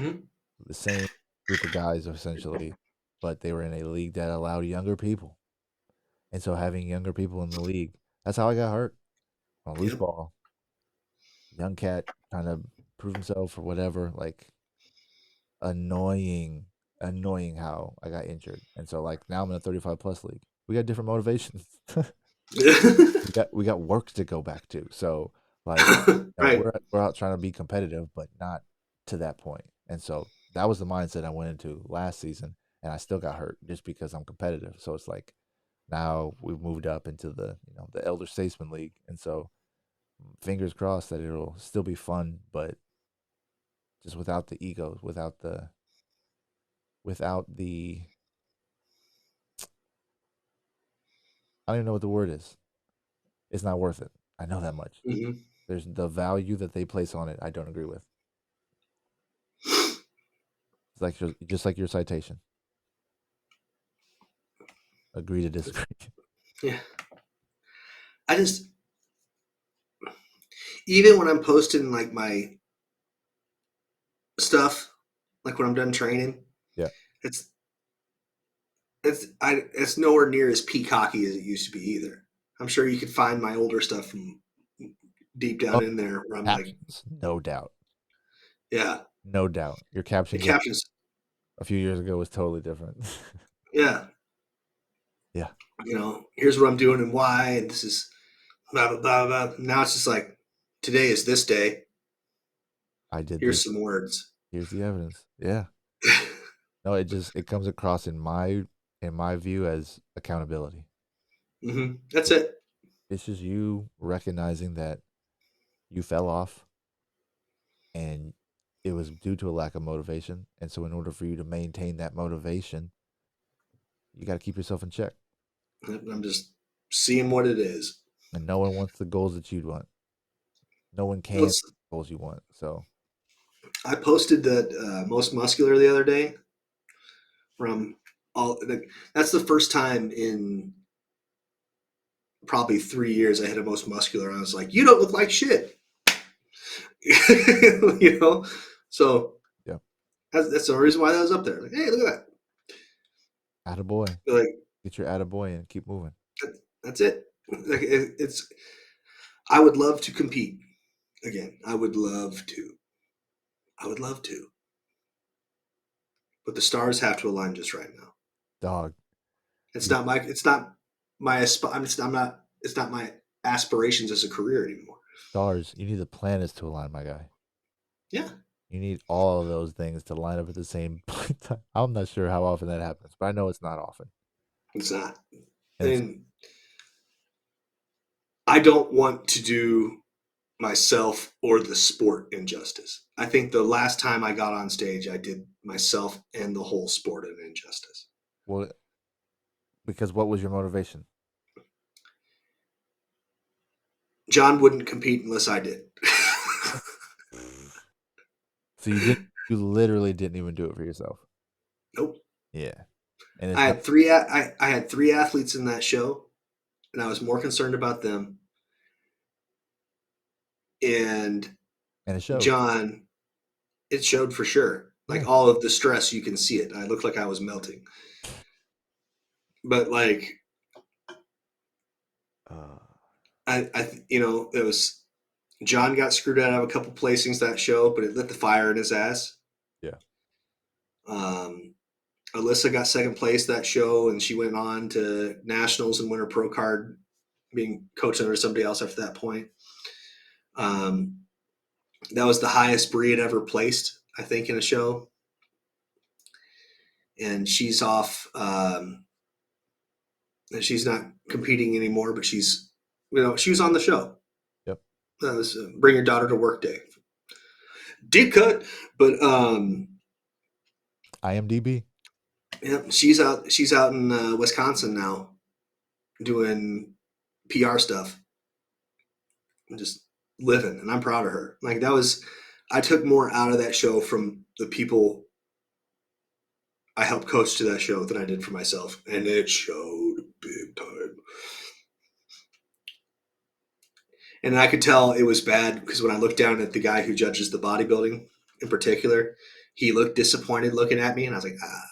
Speaker 3: Mm-hmm.
Speaker 1: The same group of guys essentially, but they were in a league that allowed younger people. And so having younger people in the league, that's how I got hurt on a loose
Speaker 3: Yep.
Speaker 1: ball. Young cat trying to prove himself or whatever, like annoying, annoying how I got injured. And so like now I'm in a 35 plus league. We got different motivations. we got work to go back to. So like
Speaker 3: Right.
Speaker 1: we're out trying to be competitive, but not to that point. And so that was the mindset I went into last season, and I still got hurt just because I'm competitive. So it's like now we've moved up into the the elder statesman league, and so fingers crossed that it'll still be fun, but just without the egos, without the I don't even know what the word is. It's not worth it. I know that much.
Speaker 3: Mm-hmm.
Speaker 1: There's the value that they place on it. I don't agree with. It's like just like your citation. Agree to disagree.
Speaker 3: Yeah. I just even when I'm posting like my stuff, like when I'm done training,
Speaker 1: Yeah.
Speaker 3: it's it's nowhere near as peacocky as it used to be either. I'm sure you could find my older stuff from deep down
Speaker 1: Oh,
Speaker 3: in there where I'm like,
Speaker 1: captions, no doubt,
Speaker 3: yeah,
Speaker 1: no doubt. Your
Speaker 3: the
Speaker 1: caption game
Speaker 3: captions,
Speaker 1: a few years ago was totally different.
Speaker 3: yeah,
Speaker 1: Yeah,
Speaker 3: here's what I'm doing and why, and this is blah blah blah blah. Now it's just like, today is this day.
Speaker 1: I did this.
Speaker 3: Here's some words.
Speaker 1: Here's the evidence. Yeah. No, it comes across in in my view, as accountability.
Speaker 3: That's it.
Speaker 1: It's just you recognizing that you fell off and it was due to a lack of motivation. And so, in order for you to maintain that motivation, you got to keep yourself in check.
Speaker 3: I'm just seeing what it is.
Speaker 1: And no one wants the goals that you'd want. No one can
Speaker 3: Let's,
Speaker 1: goals you want. So,
Speaker 3: I posted that most muscular the other day from that's the first time in probably 3 years I hit a most muscular. I was like, you don't look like shit. You know? So
Speaker 1: yeah,
Speaker 3: that's the reason why that was up there. Like, hey, look at
Speaker 1: attaboy.
Speaker 3: that. Like,
Speaker 1: Get your attaboy and keep moving.
Speaker 3: that's it. Like, it's, I would love to compete again. I would love to. I would love to. But the stars have to align just right now.
Speaker 1: Dog.
Speaker 3: It's
Speaker 1: You
Speaker 3: not my. It's not my. I'm not. It's not my aspirations as a career anymore.
Speaker 1: stars. You need the planets to align, my guy.
Speaker 3: Yeah,
Speaker 1: You need all of those things to line up at the same time. I'm not sure how often that happens, but I know it's not often.
Speaker 3: it's not.
Speaker 1: And it's,
Speaker 3: And I don't want to do myself or the sport injustice. I think the last time I got on stage, I did myself and the whole sport an injustice.
Speaker 1: well, because what was your motivation?
Speaker 3: John wouldn't compete unless I did.
Speaker 1: So you didn't. You literally didn't even do it for yourself.
Speaker 3: Nope.
Speaker 1: Yeah, and it's
Speaker 3: I
Speaker 1: not.
Speaker 3: had three. I had three athletes in that show, and I was more concerned about them. And
Speaker 1: And it showed.
Speaker 3: John, it showed for sure.
Speaker 1: Yeah.
Speaker 3: Like all of the stress, you can see it. I looked like I was melting. But like,
Speaker 1: Uh,
Speaker 3: it was John got screwed out of a couple placings that show, but it lit the fire in his ass.
Speaker 1: yeah.
Speaker 3: Um, Alyssa got second place that show, and she went on to nationals and win her pro card, being coached under somebody else after that point. That was the highest Bree had ever placed, I think, in a show. And she's off. And she's not competing anymore, but she's, she was on the show.
Speaker 1: Yep.
Speaker 3: That was Bring Your Daughter to Work Day. Deep cut, but
Speaker 1: IMDb.
Speaker 3: yeah, she's out. She's out in Wisconsin now, doing PR stuff, and just living. And I'm proud of her. Like that was, I took more out of that show from the people I helped coach to that show than I did for myself, and it showed big time. And I could tell it was bad because when I looked down at the guy who judges the bodybuilding in particular, he looked disappointed looking at me, and I was like, ah.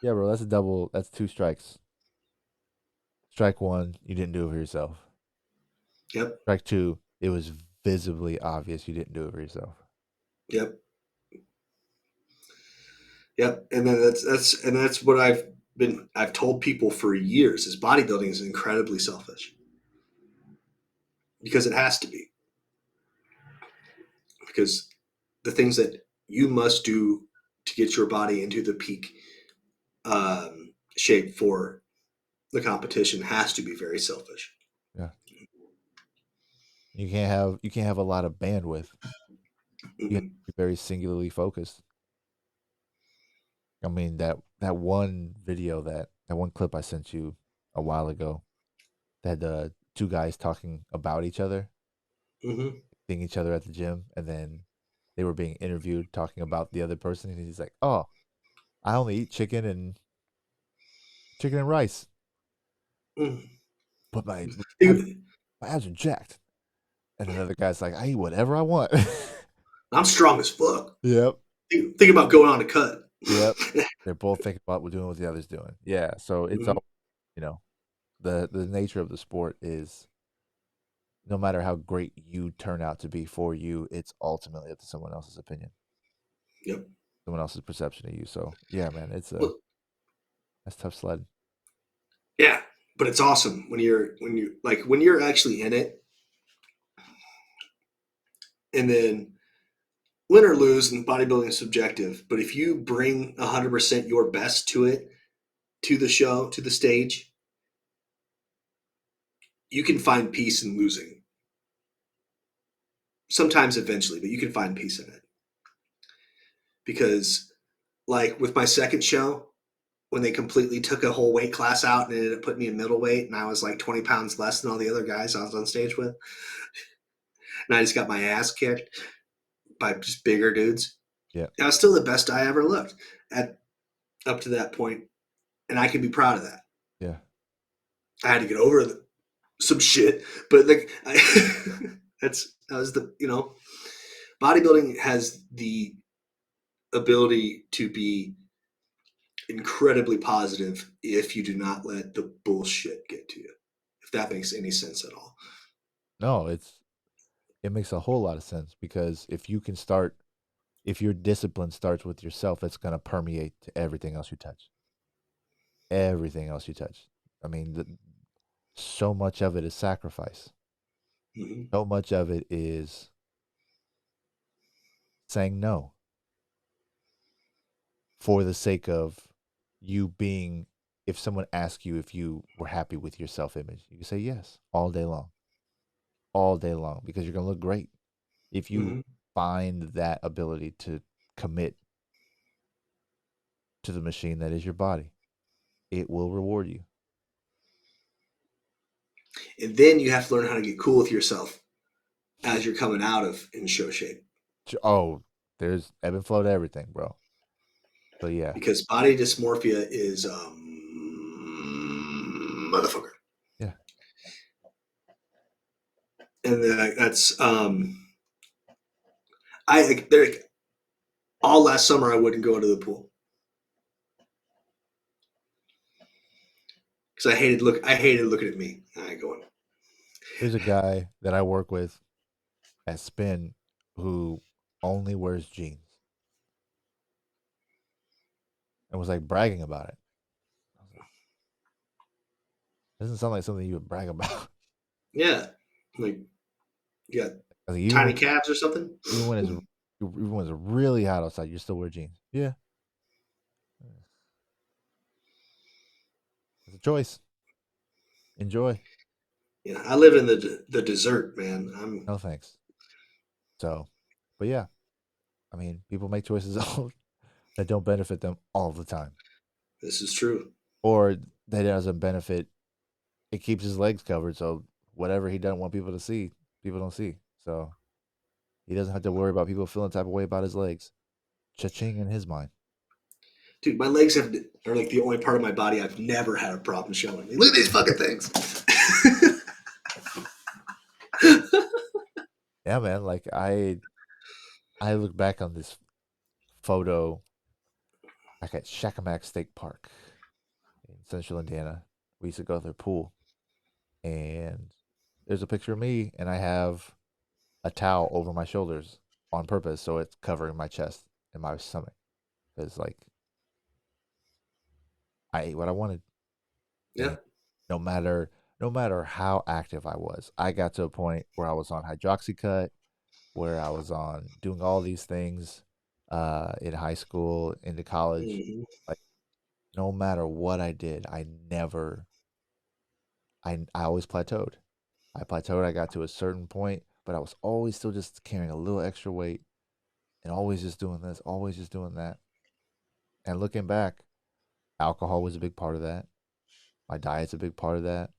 Speaker 1: Yeah, bro. That's a double. That's two strikes. Strike one, you didn't do it for yourself.
Speaker 3: Yep.
Speaker 1: Strike two, it was visibly obvious you didn't do it for yourself.
Speaker 3: Yep. Yep. And then that's what I've told people for years is bodybuilding is incredibly selfish. Because it has to be. Because the things that you must do to get your body into the peak shape for the competition has to be very selfish.
Speaker 1: Yeah. You can't have a lot of bandwidth. You have to be very singularly focused. I mean that one video that one clip I sent you a while ago that had the two guys talking about each other,
Speaker 3: Mm-hmm.
Speaker 1: seeing each other at the gym, and then they were being interviewed talking about the other person, and he's like, "Oh, I only eat chicken and rice,
Speaker 3: Mm.
Speaker 1: but
Speaker 3: Think-
Speaker 1: my abs are jacked." And another guy's like, "I eat whatever I want."
Speaker 3: I'm strong as fuck.
Speaker 1: Yep.
Speaker 3: Think about going on a cut.
Speaker 1: Yep. They're both thinking about doing what the other's doing. Yeah. So it's all, the nature of the sport is no matter how great you turn out to be for you, it's ultimately up to someone else's opinion,
Speaker 3: Yep.
Speaker 1: someone else's perception of you. So yeah, man,
Speaker 3: Well,
Speaker 1: that's tough sledding.
Speaker 3: yeah, but it's awesome when you're actually in it, and then win or lose, and bodybuilding is subjective, but if you bring 100% your best to it, to the show, to the stage, you can find peace in losing. Sometimes eventually, but you can find peace in it. Because, like with my second show, when they completely took a whole weight class out and ended up putting me in middleweight, and I was like 20 pounds less than all the other guys I was on stage with, and I just got my ass kicked by just bigger dudes.
Speaker 1: Yeah.
Speaker 3: I was still the best I ever looked at up to that point, and I can be proud of that.
Speaker 1: Yeah.
Speaker 3: I had to get over some shit, but like that was the bodybuilding has the ability to be incredibly positive if you do not let the bullshit get to you. If that makes any sense at all.
Speaker 1: No, it makes a whole lot of sense because if your discipline starts with yourself, it's going to permeate to everything else you touch. Everything else you touch. I mean, so much of it is sacrifice.
Speaker 3: Mm-hmm.
Speaker 1: So much of it is saying no for the sake of you being. If someone asks you if you were happy with your self image, you can say yes all day long, because you're going to look great. If you
Speaker 3: Mm-hmm.
Speaker 1: find that ability to commit to the machine that is your body, it will reward you.
Speaker 3: And then you have to learn how to get cool with yourself as you're coming out of in show shape.
Speaker 1: Oh, there's ebb and flow to everything, bro. So yeah,
Speaker 3: Because body dysmorphia is motherfucker.
Speaker 1: yeah.
Speaker 3: And that's I there all last summer I wouldn't go to the pool. Because I hated looking at me. I ain't going.
Speaker 1: There's a guy that I work with at Spin who only wears jeans and was like bragging about it. I was like, doesn't sound like something you would brag about.
Speaker 3: Yeah. Like you got
Speaker 1: I think
Speaker 3: tiny calves or something.
Speaker 1: even when it's really hot outside, you still wear jeans. Yeah, it's a choice. Enjoy.
Speaker 3: Yeah, I live in the desert, man. I'm
Speaker 1: No thanks. So, but yeah, I mean, people make choices that don't benefit them all the time,
Speaker 3: This is true.
Speaker 1: or that doesn't benefit. It keeps his legs covered, so whatever he doesn't want people to see, people don't see. So he doesn't have to worry about people feeling the type of way about his legs. Cha-ching in his mind.
Speaker 3: Dude, my legs are like the only part of my body I've never had a problem showing. Look at these fucking things.
Speaker 1: Yeah, man. Like I look back on this photo back at Shakamak State Park in Central Indiana. We used to go to their pool, and there's a picture of me, and I have a towel over my shoulders on purpose, so it's covering my chest and my stomach. Because like I ate what I wanted,
Speaker 3: Yeah.
Speaker 1: and no matter no matter how active I was, I got to a point where I was on hydroxycut, where I was on doing all these things in high school, into college.
Speaker 3: Mm-hmm.
Speaker 1: Like no matter what I did, I always plateaued. I plateaued. I got to a certain point, but I was always still just carrying a little extra weight and always just doing this, always just doing that. And looking back, alcohol was a big part of that. My diet's a big part of that,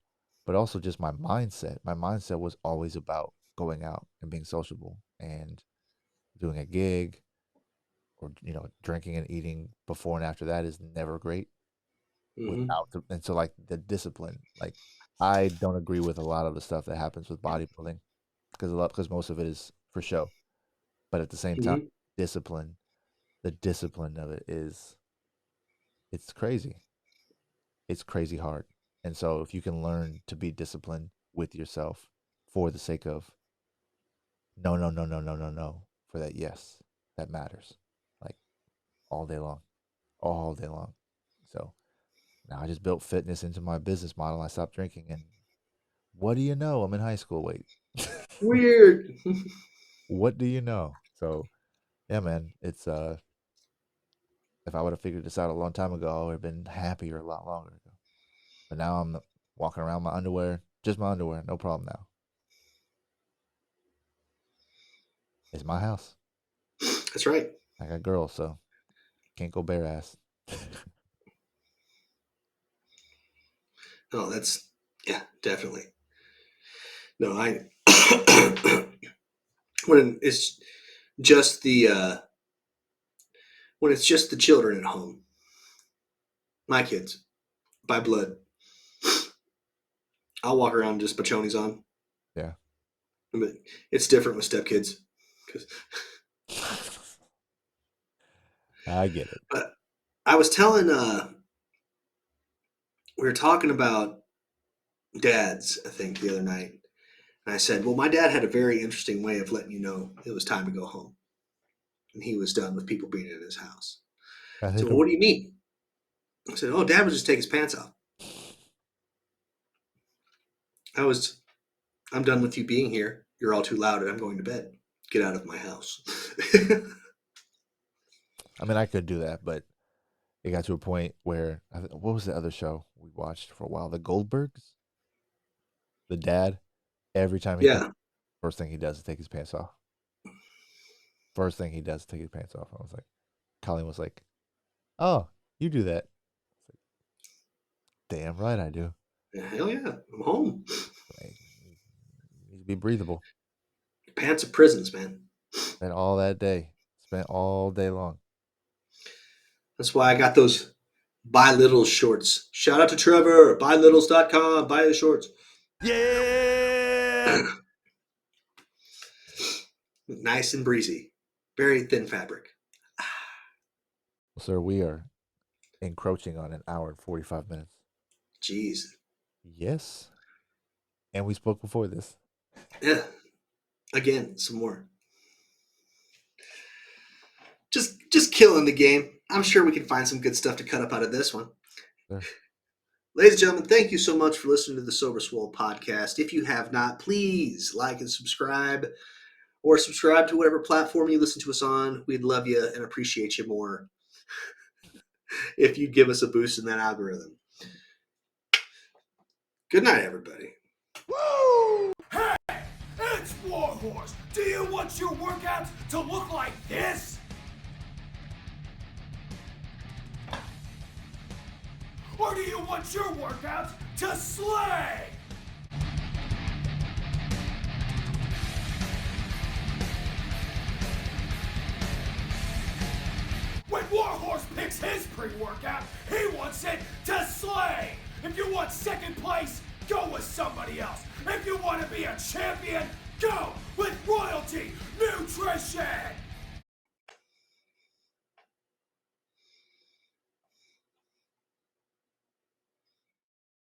Speaker 1: but also just my mindset. My mindset was always about going out and being sociable and doing a gig, or drinking and eating before and after that is never great
Speaker 3: Mm-hmm.
Speaker 1: without and so like the discipline. Like I don't agree with a lot of the stuff that happens with bodybuilding because most of it is for show. But at the same time,
Speaker 3: Mm-hmm.
Speaker 1: discipline, the discipline of it is it's crazy. It's crazy hard. And so if you can learn to be disciplined with yourself for the sake of no, no, no, no, no, no, no, for that yes, that matters. Like all day long. All day long. So now I just built fitness into my business model. I stopped drinking, and what do you know? I'm in high school. Wait,
Speaker 3: Weird.
Speaker 1: what do you know? So Yeah, man. It's if I would have figured this out a long time ago, I would have been happier a lot longer ago. But now I'm walking around my underwear, just my underwear, no problem now. It's my house.
Speaker 3: That's right.
Speaker 1: I got girls, so can't go bare ass.
Speaker 3: Oh, that's yeah, definitely. No, I when it's just the when it's just the children at home, my kids by blood, I'll walk around just pachonis on.
Speaker 1: Yeah.
Speaker 3: But it's different with stepkids. 'Cause-
Speaker 1: I get it.
Speaker 3: But I was telling, we were talking about dads, I think, the other night. And I said, well, my dad had a very interesting way of letting you know it was time to go home. And he was done with people being in his house.
Speaker 1: I
Speaker 3: So,
Speaker 1: hit
Speaker 3: well, what do you mean? I said, oh, dad would just take his pants off. I'm done with you being here. You're all too loud and I'm going to bed. Get out of my house.
Speaker 1: I mean, I could do that, but it got to a point where what was the other show we watched for a while? The Goldbergs. The dad, every time he comes,
Speaker 3: Yeah.
Speaker 1: first thing he does is take his pants off. First thing he does is take his pants off. I was like, Colleen was like, "Oh, you do that." Damn right I do.
Speaker 3: Hell yeah. I'm home.
Speaker 1: Like, needs to be breathable.
Speaker 3: Pants are prisons, man.
Speaker 1: Spent all that day. Spent all day long.
Speaker 3: That's why I got those Buy Littles shorts. Shout out to Trevor. BuyLittles.com. Buy the shorts.
Speaker 5: Yeah!
Speaker 3: Nice and breezy. Very thin fabric.
Speaker 1: Sir, we are encroaching on an hour and 45 minutes.
Speaker 3: Jeez.
Speaker 1: Yes. And we spoke before this.
Speaker 3: Yeah. Again, some more. Just killing the game. I'm sure we can find some good stuff to cut up out of this one.
Speaker 1: Sure.
Speaker 3: Ladies and gentlemen, thank you so much for listening to the Sober Swole podcast. If you have not, please like and subscribe, or subscribe to whatever platform you listen to us on. We'd love you and appreciate you more if you'd give us a boost in that algorithm. Good night, everybody.
Speaker 5: Woo! Hey! It's Warhorse! Do you want your workouts to look like this? Or do you want your workouts to slay? When Warhorse picks his pre-workout, he wants it to slay. If you want second place, go with somebody else. If you want to be a champion, go with Royalty Nutrition.